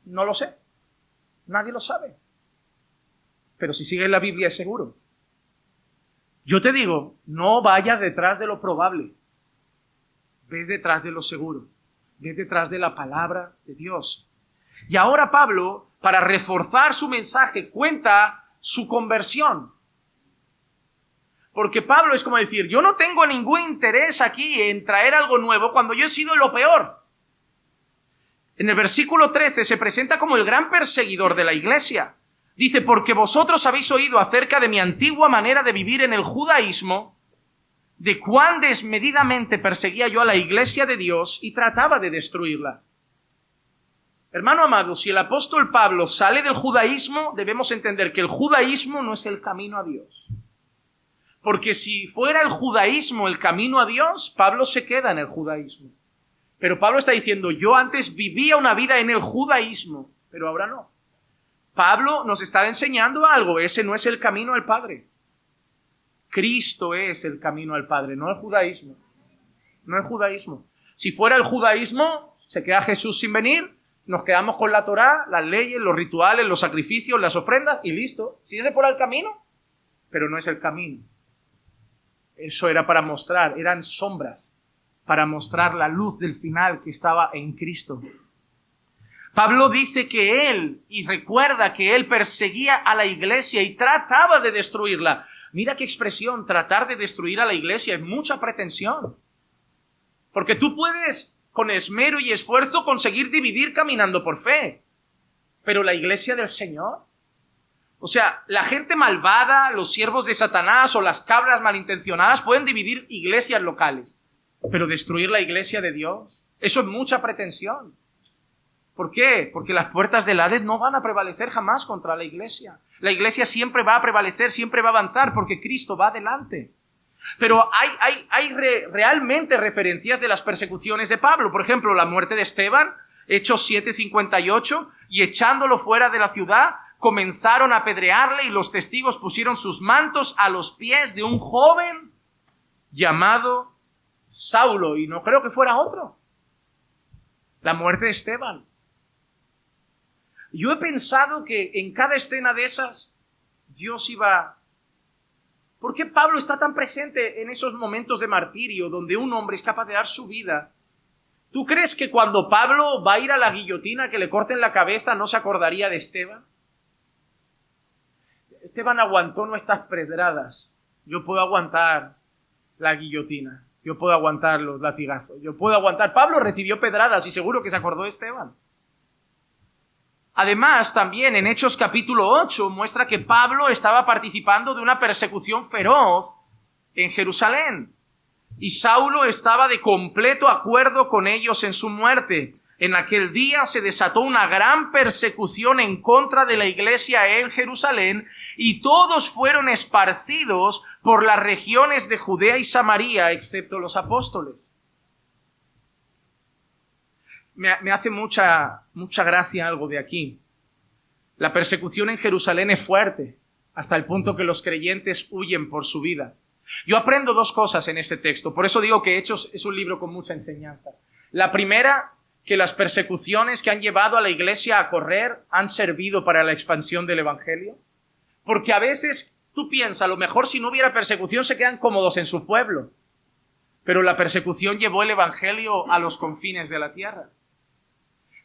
No lo sé. Nadie lo sabe. Pero si sigues la Biblia es seguro. Yo te digo, no vayas detrás de lo probable. Ve detrás de lo seguro. Ve detrás de la palabra de Dios. Y ahora Pablo, para reforzar su mensaje, cuenta su conversión. Porque Pablo es como decir, yo no tengo ningún interés aquí en traer algo nuevo cuando yo he sido lo peor. En el versículo 13 se presenta como el gran perseguidor de la iglesia. Dice, porque vosotros habéis oído acerca de mi antigua manera de vivir en el judaísmo, de cuán desmedidamente perseguía yo a la iglesia de Dios y trataba de destruirla. Hermano amado, si el apóstol Pablo sale del judaísmo, debemos entender que el judaísmo no es el camino a Dios. Porque si fuera el judaísmo el camino a Dios, Pablo se queda en el judaísmo. Pero Pablo está diciendo, yo antes vivía una vida en el judaísmo, pero ahora no. Pablo nos está enseñando algo, ese no es el camino al Padre. Cristo es el camino al Padre, no el judaísmo. No el judaísmo. Si fuera el judaísmo, se queda Jesús sin venir, nos quedamos con la Torá, las leyes, los rituales, los sacrificios, las ofrendas y listo. Si ese fuera el camino, pero no es el camino. Eso era para mostrar, eran sombras, para mostrar la luz del final que estaba en Cristo. Pablo dice que él, y recuerda que él perseguía a la iglesia y trataba de destruirla. Mira qué expresión, tratar de destruir a la iglesia, es mucha pretensión. Porque tú puedes, con esmero y esfuerzo, conseguir dividir caminando por fe. Pero la iglesia del Señor, o sea, la gente malvada, los siervos de Satanás o las cabras malintencionadas pueden dividir iglesias locales. Pero destruir la iglesia de Dios, eso es mucha pretensión. ¿Por qué? Porque las puertas del Hades no van a prevalecer jamás contra la iglesia. La iglesia siempre va a prevalecer, siempre va a avanzar, porque Cristo va adelante. Pero hay realmente referencias de las persecuciones de Pablo. Por ejemplo, la muerte de Esteban, Hechos 7:58, y echándolo fuera de la ciudad, comenzaron a apedrearle y los testigos pusieron sus mantos a los pies de un joven llamado Saulo. Y no creo que fuera otro. La muerte de Esteban. Yo he pensado que en cada escena de esas, Dios iba... ¿Por qué Pablo está tan presente en esos momentos de martirio donde un hombre es capaz de dar su vida? ¿Tú crees que cuando Pablo va a ir a la guillotina que le corten la cabeza no se acordaría de Esteban? Esteban aguantó nuestras pedradas. Yo puedo aguantar la guillotina. Yo puedo aguantar los latigazos. Yo puedo aguantar... Pablo recibió pedradas y seguro que se acordó de Esteban. Además, también en Hechos capítulo 8 muestra que Pablo estaba participando de una persecución feroz en Jerusalén. Y Saulo estaba de completo acuerdo con ellos en su muerte. En aquel día se desató una gran persecución en contra de la iglesia en Jerusalén y todos fueron esparcidos por las regiones de Judea y Samaria, excepto los apóstoles. Me hace mucha gracia algo de aquí. La persecución en Jerusalén es fuerte, hasta el punto que los creyentes huyen por su vida. Yo aprendo dos cosas en este texto, por eso digo que Hechos es un libro con mucha enseñanza. La primera, que las persecuciones que han llevado a la iglesia a correr han servido para la expansión del evangelio. Porque a veces tú piensas, a lo mejor si no hubiera persecución se quedan cómodos en su pueblo. Pero la persecución llevó el evangelio a los confines de la tierra.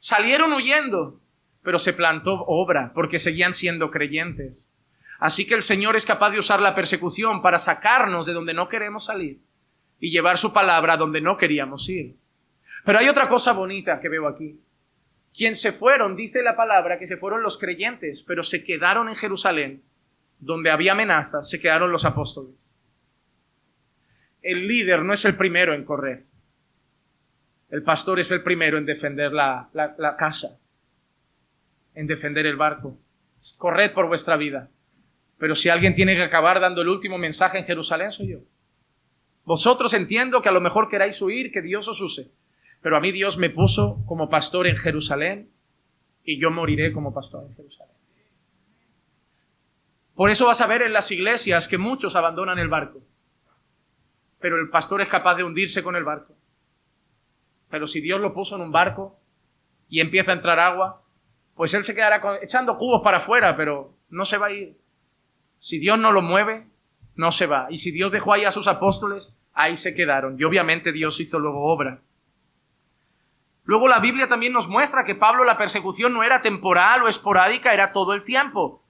Salieron huyendo pero se plantó obra porque seguían siendo creyentes. Así que el Señor es capaz de usar la persecución para sacarnos de donde no queremos salir y llevar su palabra donde no queríamos ir. Pero hay otra cosa bonita que veo aquí. Quien se fueron, dice la palabra, que se fueron los creyentes, pero se quedaron en Jerusalén, donde había amenazas, se quedaron los apóstoles. El líder no es el primero en correr. El pastor es el primero en defender la casa, en defender el barco. Corred por vuestra vida. Pero si alguien tiene que acabar dando el último mensaje en Jerusalén, soy yo. Vosotros entiendo que a lo mejor queráis huir, que Dios os use. Pero a mí Dios me puso como pastor en Jerusalén y yo moriré como pastor en Jerusalén. Por eso vas a ver en las iglesias que muchos abandonan el barco. Pero el pastor es capaz de hundirse con el barco. Pero si Dios lo puso en un barco y empieza a entrar agua, pues él se quedará echando cubos para afuera, pero no se va a ir. Si Dios no lo mueve, no se va. Y si Dios dejó ahí a sus apóstoles, ahí se quedaron. Y obviamente Dios hizo luego obra. Luego la Biblia también nos muestra que Pablo, la persecución no era temporal o esporádica, era todo el tiempo.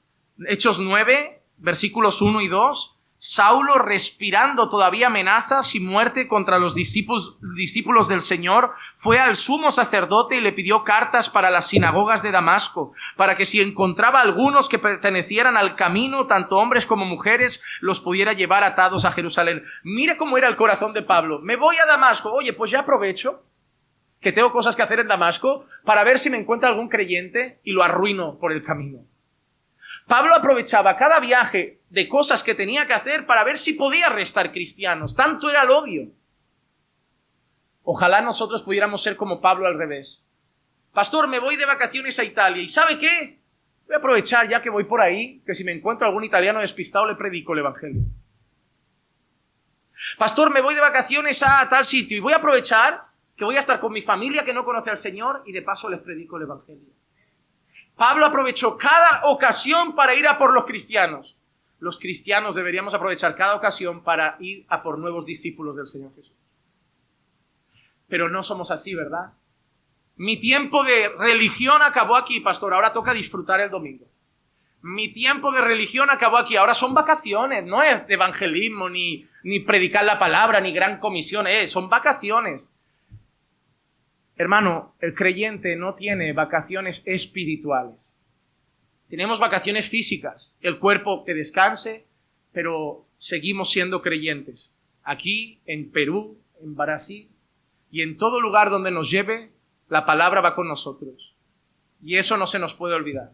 Hechos 9, versículos 1 y 2. Saulo, respirando todavía amenazas y muerte contra los discípulos del Señor, fue al sumo sacerdote y le pidió cartas para las sinagogas de Damasco, para que si encontraba algunos que pertenecieran al camino, tanto hombres como mujeres, los pudiera llevar atados a Jerusalén. Mire cómo era el corazón de Pablo. Me voy a Damasco. Oye, pues ya aprovecho que tengo cosas que hacer en Damasco para ver si me encuentra algún creyente y lo arruino por el camino. Pablo aprovechaba cada viaje de cosas que tenía que hacer para ver si podía restar cristianos. Tanto era el odio. Ojalá nosotros pudiéramos ser como Pablo al revés. Pastor, me voy de vacaciones a Italia. ¿Y sabe qué? Voy a aprovechar ya que voy por ahí, que si me encuentro algún italiano despistado le predico el evangelio. Pastor, me voy de vacaciones a tal sitio y voy a aprovechar que voy a estar con mi familia que no conoce al Señor y de paso les predico el evangelio. Pablo aprovechó cada ocasión para ir a por los cristianos. Los cristianos deberíamos aprovechar cada ocasión para ir a por nuevos discípulos del Señor Jesús. Pero no somos así, ¿verdad? Mi tiempo de religión acabó aquí, pastor. Ahora toca disfrutar el domingo. Mi tiempo de religión acabó aquí. Ahora son vacaciones. No es de evangelismo, ni predicar la palabra, ni gran comisión. Son vacaciones. Hermano, el creyente no tiene vacaciones espirituales. Tenemos vacaciones físicas, el cuerpo que descanse, pero seguimos siendo creyentes. Aquí, en Perú, en Brasil y en todo lugar donde nos lleve, la palabra va con nosotros. Y eso no se nos puede olvidar.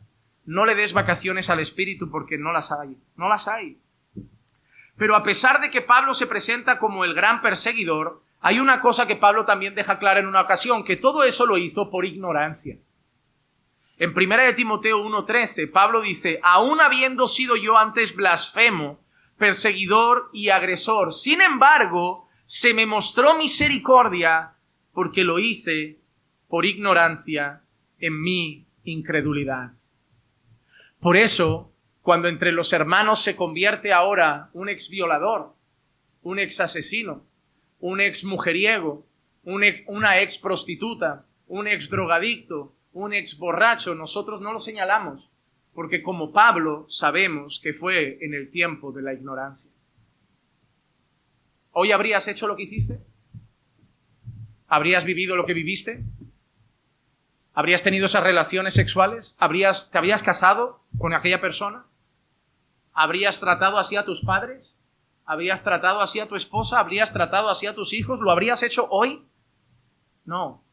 No le des vacaciones al espíritu porque no las hay. No las hay. Pero a pesar de que Pablo se presenta como el gran perseguidor, hay una cosa que Pablo también deja clara en una ocasión, que todo eso lo hizo por ignorancia. En 1 Timoteo 1:13, Pablo dice, aún habiendo sido yo antes blasfemo, perseguidor y agresor, sin embargo, se me mostró misericordia porque lo hice por ignorancia en mi incredulidad. Por eso, cuando entre los hermanos se convierte ahora un ex violador, un ex asesino, un ex mujeriego, una ex prostituta, un ex drogadicto, un ex borracho, nosotros no lo señalamos, porque como Pablo sabemos que fue en el tiempo de la ignorancia. ¿Hoy habrías hecho lo que hiciste? ¿Habrías vivido lo que viviste? ¿Habrías tenido esas relaciones sexuales? ¿Te habrías casado con aquella persona? ¿Habrías tratado así a tus padres? ¿Habrías tratado así a tu esposa? ¿Habrías tratado así a tus hijos? ¿Lo habrías hecho hoy? No.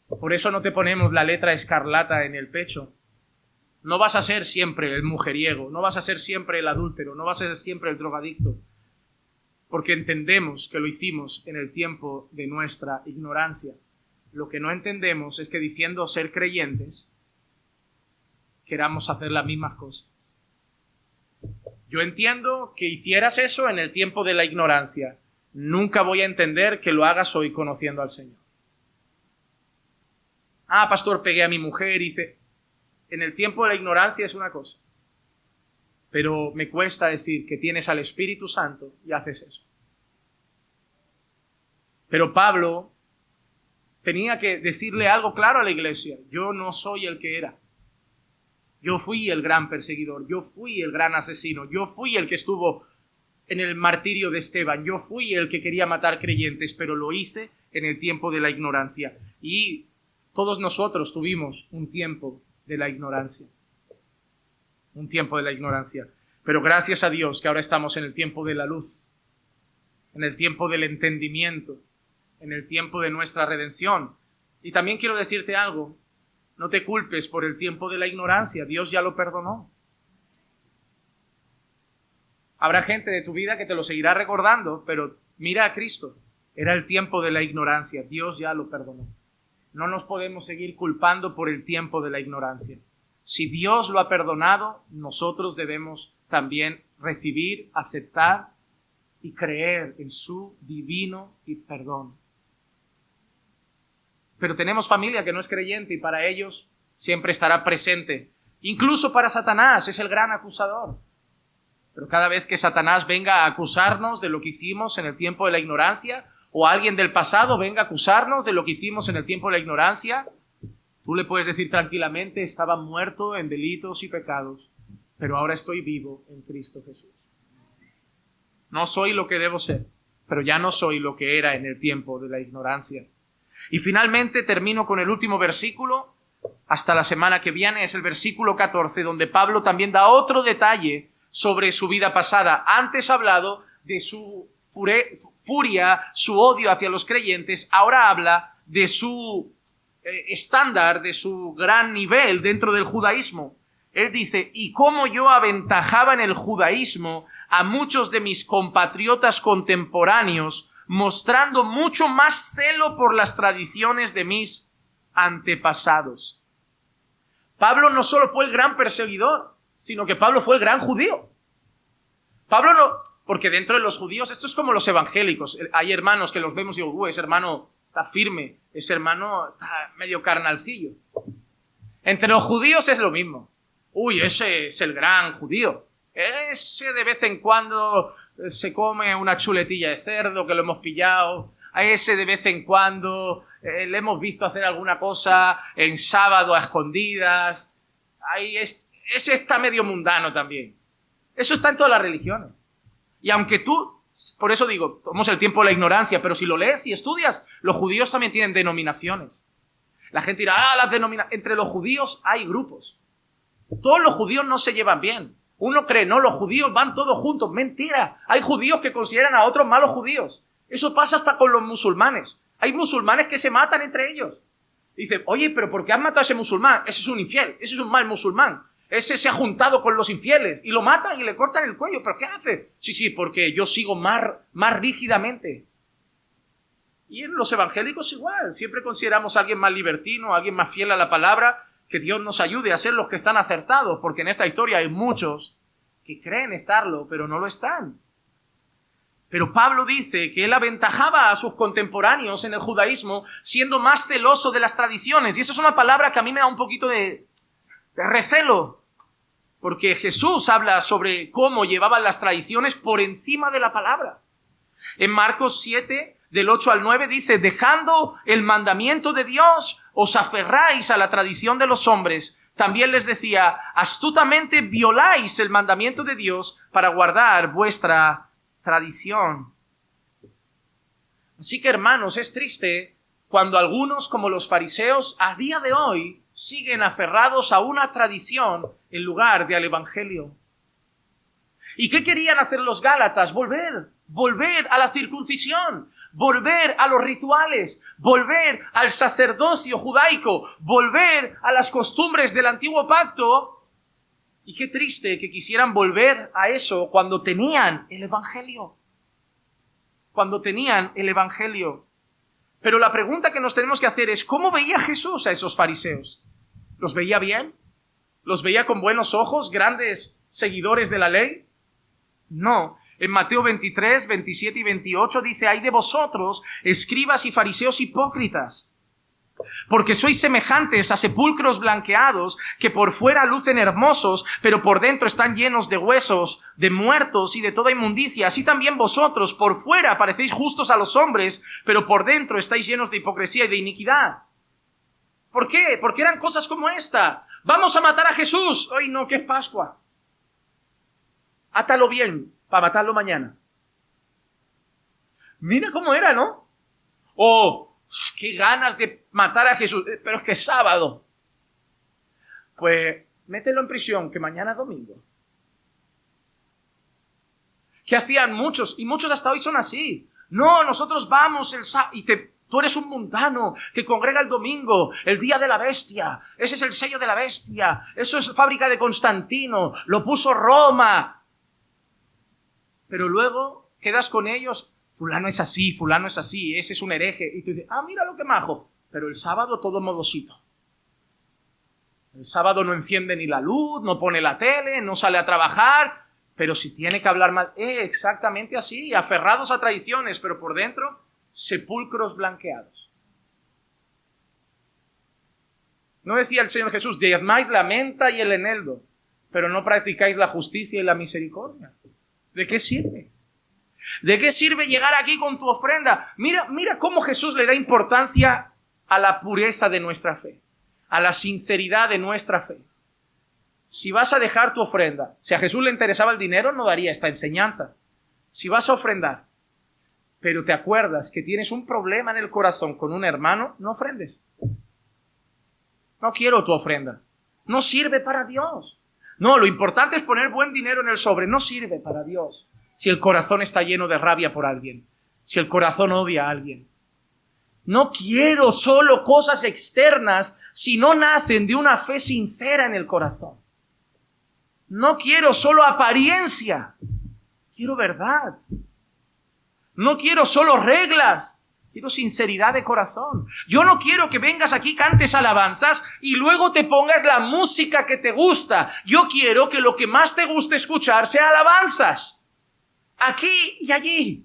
Por eso no te ponemos la letra escarlata en el pecho. No vas a ser siempre el mujeriego, no vas a ser siempre el adúltero, no vas a ser siempre el drogadicto, porque entendemos que lo hicimos en el tiempo de nuestra ignorancia. Lo que no entendemos es que diciendo ser creyentes, queramos hacer las mismas cosas. Yo entiendo que hicieras eso en el tiempo de la ignorancia. Nunca voy a entender que lo hagas hoy conociendo al Señor. Ah, pastor, pegué a mi mujer, hice... En el tiempo de la ignorancia es una cosa. Pero me cuesta decir que tienes al Espíritu Santo y haces eso. Pero Pablo tenía que decirle algo claro a la iglesia. Yo no soy el que era. Yo fui el gran perseguidor, yo fui el gran asesino, yo fui el que estuvo en el martirio de Esteban, yo fui el que quería matar creyentes, pero lo hice en el tiempo de la ignorancia. Y todos nosotros tuvimos un tiempo de la ignorancia. Un tiempo de la ignorancia. Pero gracias a Dios que ahora estamos en el tiempo de la luz, en el tiempo del entendimiento, en el tiempo de nuestra redención. Y también quiero decirte algo, no te culpes por el tiempo de la ignorancia, Dios ya lo perdonó. Habrá gente de tu vida que te lo seguirá recordando, pero mira a Cristo, era el tiempo de la ignorancia, Dios ya lo perdonó. No nos podemos seguir culpando por el tiempo de la ignorancia. Si Dios lo ha perdonado, nosotros debemos también recibir, aceptar y creer en su divino perdón. Pero tenemos familia que no es creyente y para ellos siempre estará presente. Incluso para Satanás, es el gran acusador. Pero cada vez que Satanás venga a acusarnos de lo que hicimos en el tiempo de la ignorancia, o alguien del pasado venga a acusarnos de lo que hicimos en el tiempo de la ignorancia, tú le puedes decir tranquilamente, estaba muerto en delitos y pecados, pero ahora estoy vivo en Cristo Jesús. No soy lo que debo ser, pero ya no soy lo que era en el tiempo de la ignorancia. Y finalmente termino con el último versículo, hasta la semana que viene, es el versículo 14, donde Pablo también da otro detalle sobre su vida pasada. Antes ha hablado de su furia, su odio hacia los creyentes, ahora habla de su estándar, de su gran nivel dentro del judaísmo. Él dice, y cómo yo aventajaba en el judaísmo a muchos de mis compatriotas contemporáneos, mostrando mucho más celo por las tradiciones de mis antepasados. Pablo no solo fue el gran perseguidor, sino que Pablo fue el gran judío. Pablo no, porque dentro de los judíos, esto es como los evangélicos, hay hermanos que los vemos y digo, ese hermano está firme, ese hermano está medio carnalcillo. Entre los judíos es lo mismo. Ese es el gran judío. Ese de vez en cuando se come una chuletilla de cerdo que lo hemos pillado. A ese de vez en cuando le hemos visto hacer alguna cosa en sábado a escondidas. Ese está medio mundano también. Eso está en todas las religiones. Y aunque tú, por eso digo, tomamos el tiempo de la ignorancia, pero si lo lees y estudias, los judíos también tienen denominaciones. La gente dirá, entre los judíos hay grupos. Todos los judíos no se llevan bien. Uno cree, no, los judíos van todos juntos. Mentira. Hay judíos que consideran a otros malos judíos. Eso pasa hasta con los musulmanes. Hay musulmanes que se matan entre ellos. Dicen, oye, pero ¿por qué has matado a ese musulmán? Ese es un infiel, ese es un mal musulmán. Ese se ha juntado con los infieles y lo matan y le cortan el cuello. ¿Pero qué hace? Sí, porque yo sigo más rígidamente. Y en los evangélicos igual. Siempre consideramos a alguien más libertino, a alguien más fiel a la palabra. Que Dios nos ayude a ser los que están acertados, porque en esta historia hay muchos que creen estarlo, pero no lo están. Pero Pablo dice que él aventajaba a sus contemporáneos en el judaísmo siendo más celoso de las tradiciones. Y esa es una palabra que a mí me da un poquito de recelo, porque Jesús habla sobre cómo llevaban las tradiciones por encima de la palabra. En Marcos 7, del 8 al 9, dice, dejando el mandamiento de Dios, os aferráis a la tradición de los hombres. También les decía, astutamente violáis el mandamiento de Dios para guardar vuestra tradición. Así que, hermanos, es triste cuando algunos, como los fariseos, a día de hoy siguen aferrados a una tradición en lugar de al evangelio. ¿Y qué querían hacer los gálatas? Volver a la circuncisión, volver a los rituales, volver al sacerdocio judaico, volver a las costumbres del antiguo pacto. Y qué triste que quisieran volver a eso cuando tenían el evangelio. Pero la pregunta que nos tenemos que hacer es, ¿cómo veía Jesús a esos fariseos? ¿Los veía bien? ¿Los veía con buenos ojos, grandes seguidores de la ley? No. En Mateo 23, 27 y 28 dice, ay de vosotros, escribas y fariseos hipócritas, porque sois semejantes a sepulcros blanqueados que por fuera lucen hermosos, pero por dentro están llenos de huesos, de muertos y de toda inmundicia. Así también vosotros por fuera parecéis justos a los hombres, pero por dentro estáis llenos de hipocresía y de iniquidad. ¿Por qué? Porque eran cosas como esta. Vamos a matar a Jesús. Ay, no, que es Pascua. Átalo bien para matarlo mañana. Mira cómo era, ¿no? Oh, qué ganas de matar a Jesús. Pero es que es sábado. Pues mételo en prisión, que mañana es domingo. ¿Qué hacían muchos? Y muchos hasta hoy son así. No, nosotros vamos el sábado y tú eres un mundano que congrega el domingo, el día de la bestia. Ese es el sello de la bestia. Eso es fábrica de Constantino. Lo puso Roma. Pero luego quedas con ellos. Fulano es así, ese es un hereje. Y tú dices, mira lo que majo. Pero el sábado todo modosito. El sábado no enciende ni la luz, no pone la tele, no sale a trabajar. Pero si tiene que hablar mal, exactamente así, aferrados a tradiciones, pero por dentro, sepulcros blanqueados. ¿No decía el Señor Jesús, diezmáis la menta y el eneldo, pero no practicáis la justicia y la misericordia? ¿De qué sirve? ¿De qué sirve llegar aquí con tu ofrenda? Mira cómo Jesús le da importancia a la pureza de nuestra fe, a la sinceridad de nuestra fe. Si vas a dejar tu ofrenda, si a Jesús le interesaba el dinero, no daría esta enseñanza. Si vas a ofrendar, pero te acuerdas que tienes un problema en el corazón con un hermano, no ofrendes. No quiero tu ofrenda. No sirve para Dios. No, lo importante es poner buen dinero en el sobre. No sirve para Dios si el corazón está lleno de rabia por alguien, si el corazón odia a alguien. No quiero solo cosas externas si no nacen de una fe sincera en el corazón. No quiero solo apariencia, quiero verdad. No quiero solo reglas, quiero sinceridad de corazón. Yo no quiero que vengas aquí, cantes alabanzas y luego te pongas la música que te gusta. Yo quiero que lo que más te guste escuchar sea alabanzas, aquí y allí.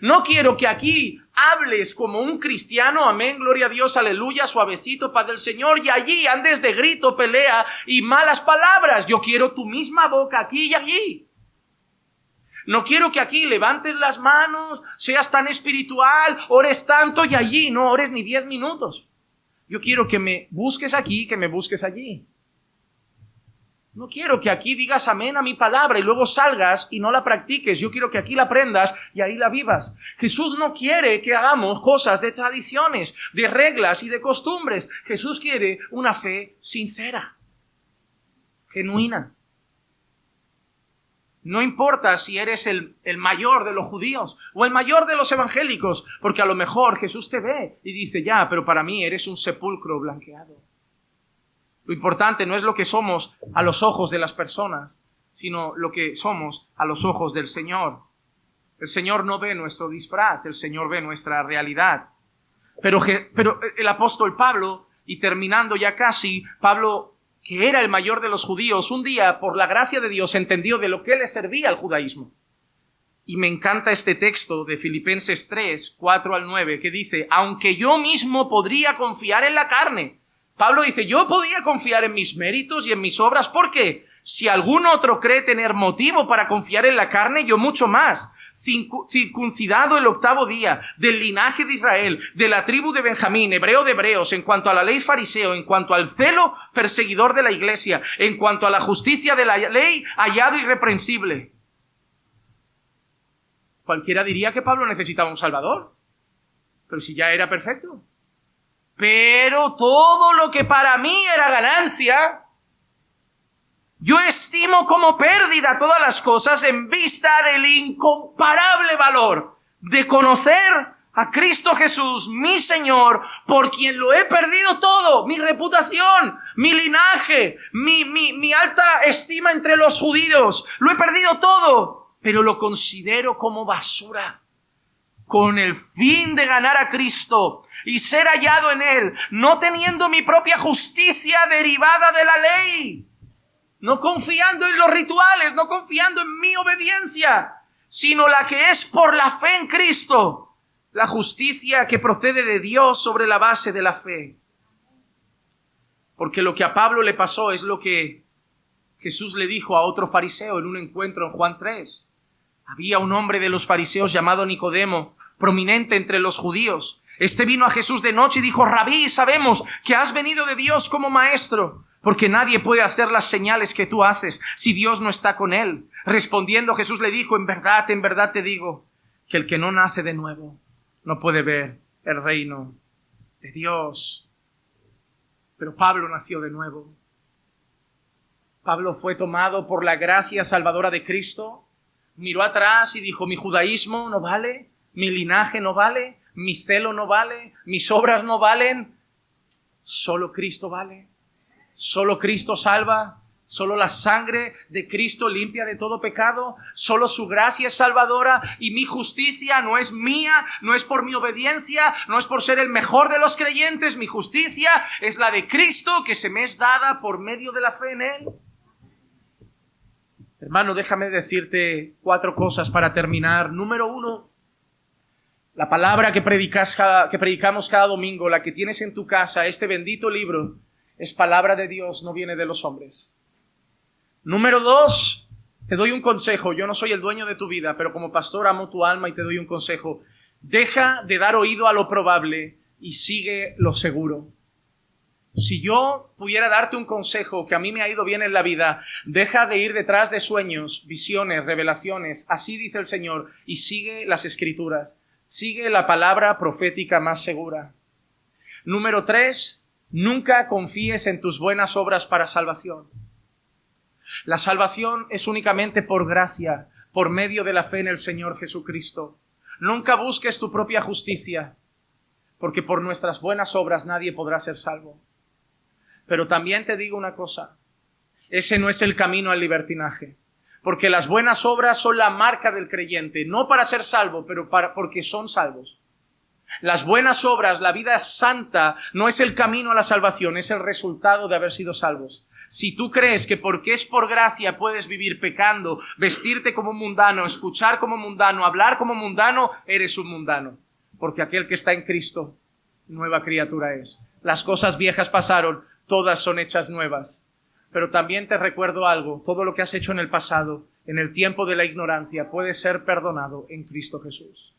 No quiero que aquí hables como un cristiano, amén, gloria a Dios, aleluya, suavecito, paz del Señor, y allí andes de grito, pelea y malas palabras. Yo quiero tu misma boca aquí y allí. No quiero que aquí levantes las manos, seas tan espiritual, ores tanto y allí no ores ni 10 minutos. Yo quiero que me busques aquí, que me busques allí. No quiero que aquí digas amén a mi palabra y luego salgas y no la practiques. Yo quiero que aquí la aprendas y ahí la vivas. Jesús no quiere que hagamos cosas de tradiciones, de reglas y de costumbres. Jesús quiere una fe sincera, genuina. No importa si eres el mayor de los judíos o el mayor de los evangélicos, porque a lo mejor Jesús te ve y dice, ya, pero para mí eres un sepulcro blanqueado. Lo importante no es lo que somos a los ojos de las personas, sino lo que somos a los ojos del Señor. El Señor no ve nuestro disfraz, el Señor ve nuestra realidad. Pero el apóstol Pablo, y terminando ya casi, Pablo, que era el mayor de los judíos, un día, por la gracia de Dios, entendió de lo que le servía al judaísmo. Y me encanta este texto de Filipenses 3, 4 al 9, que dice, aunque yo mismo podría confiar en la carne. Pablo dice, yo podía confiar en mis méritos y en mis obras. ¿Por qué? Si algún otro cree tener motivo para confiar en la carne, yo mucho más. Circuncidado el 8º día, del linaje de Israel, de la tribu de Benjamín, hebreo de hebreos, en cuanto a la ley fariseo, en cuanto al celo perseguidor de la iglesia, en cuanto a la justicia de la ley, hallado irreprensible. Cualquiera diría que Pablo necesitaba un salvador, pero si ya era perfecto. Pero todo lo que para mí era ganancia, yo estimo como pérdida todas las cosas en vista del incomparable valor de conocer a Cristo Jesús, mi Señor, por quien lo he perdido todo, mi reputación, mi linaje, mi alta estima entre los judíos, lo he perdido todo, pero lo considero como basura, con el fin de ganar a Cristo y ser hallado en Él, no teniendo mi propia justicia derivada de la ley, no confiando en los rituales, no confiando en mi obediencia, sino la que es por la fe en Cristo, la justicia que procede de Dios sobre la base de la fe. Porque lo que a Pablo le pasó es lo que Jesús le dijo a otro fariseo en un encuentro en Juan 3. Había un hombre de los fariseos llamado Nicodemo, prominente entre los judíos. Este vino a Jesús de noche y dijo, Rabí, sabemos que has venido de Dios como maestro, porque nadie puede hacer las señales que tú haces si Dios no está con él. Respondiendo, Jesús le dijo, en verdad te digo, que el que no nace de nuevo no puede ver el reino de Dios. Pero Pablo nació de nuevo. Pablo fue tomado por la gracia salvadora de Cristo, miró atrás y dijo, mi judaísmo no vale, mi linaje no vale, mi celo no vale, mis obras no valen, solo Cristo vale, solo Cristo salva, solo la sangre de Cristo limpia de todo pecado, solo su gracia es salvadora y mi justicia no es mía, no es por mi obediencia, no es por ser el mejor de los creyentes, mi justicia es la de Cristo que se me es dada por medio de la fe en Él. Hermano, déjame decirte 4 cosas para terminar. Número 1, la palabra que predicamos cada domingo, la que tienes en tu casa, este bendito libro, es palabra de Dios, no viene de los hombres. Número 2, te doy un consejo. Yo no soy el dueño de tu vida, pero como pastor amo tu alma y te doy un consejo. Deja de dar oído a lo probable y sigue lo seguro. Si yo pudiera darte un consejo que a mí me ha ido bien en la vida, deja de ir detrás de sueños, visiones, revelaciones, así dice el Señor, y sigue las Escrituras. Sigue la palabra profética más segura. Número 3, nunca confíes en tus buenas obras para salvación. La salvación es únicamente por gracia, por medio de la fe en el Señor Jesucristo. Nunca busques tu propia justicia, porque por nuestras buenas obras nadie podrá ser salvo. Pero también te digo una cosa, ese no es el camino al libertinaje, porque las buenas obras son la marca del creyente, no para ser salvo, pero porque son salvos. Las buenas obras, la vida santa, no es el camino a la salvación, es el resultado de haber sido salvos. Si tú crees que porque es por gracia puedes vivir pecando, vestirte como mundano, escuchar como mundano, hablar como mundano, eres un mundano. Porque aquel que está en Cristo, nueva criatura es. Las cosas viejas pasaron, todas son hechas nuevas. Pero también te recuerdo algo, todo lo que has hecho en el pasado, en el tiempo de la ignorancia, puede ser perdonado en Cristo Jesús.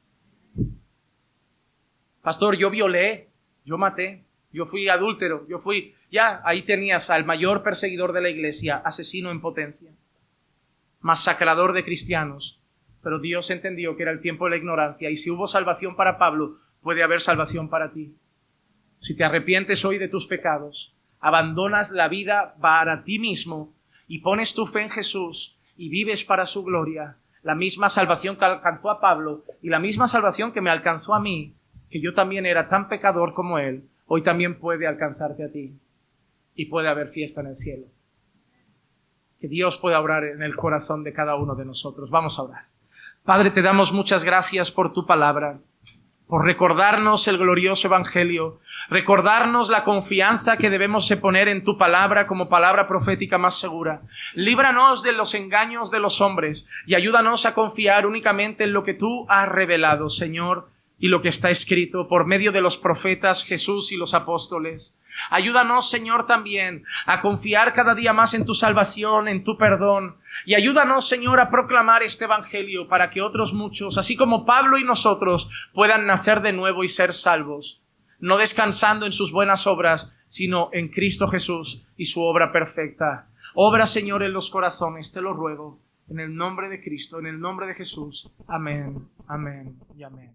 Pastor, yo violé, yo maté, yo fui adúltero, ahí tenías al mayor perseguidor de la iglesia, asesino en potencia, masacrador de cristianos. Pero Dios entendió que era el tiempo de la ignorancia, y si hubo salvación para Pablo, puede haber salvación para ti. Si te arrepientes hoy de tus pecados, abandonas la vida para ti mismo y pones tu fe en Jesús y vives para su gloria, la misma salvación que alcanzó a Pablo y la misma salvación que me alcanzó a mí, que yo también era tan pecador como él, hoy también puede alcanzarte a ti y puede haber fiesta en el cielo. Que Dios pueda obrar en el corazón de cada uno de nosotros. Vamos a orar. Padre, te damos muchas gracias por tu palabra, por recordarnos el glorioso evangelio, recordarnos la confianza que debemos poner en tu palabra como palabra profética más segura. Líbranos de los engaños de los hombres y ayúdanos a confiar únicamente en lo que tú has revelado, Señor, y lo que está escrito por medio de los profetas Jesús y los apóstoles. Ayúdanos, Señor, también a confiar cada día más en tu salvación, en tu perdón. Y ayúdanos, Señor, a proclamar este evangelio para que otros muchos, así como Pablo y nosotros, puedan nacer de nuevo y ser salvos. No descansando en sus buenas obras, sino en Cristo Jesús y su obra perfecta. Obra, Señor, en los corazones, te lo ruego, en el nombre de Cristo, en el nombre de Jesús. Amén, amén y amén.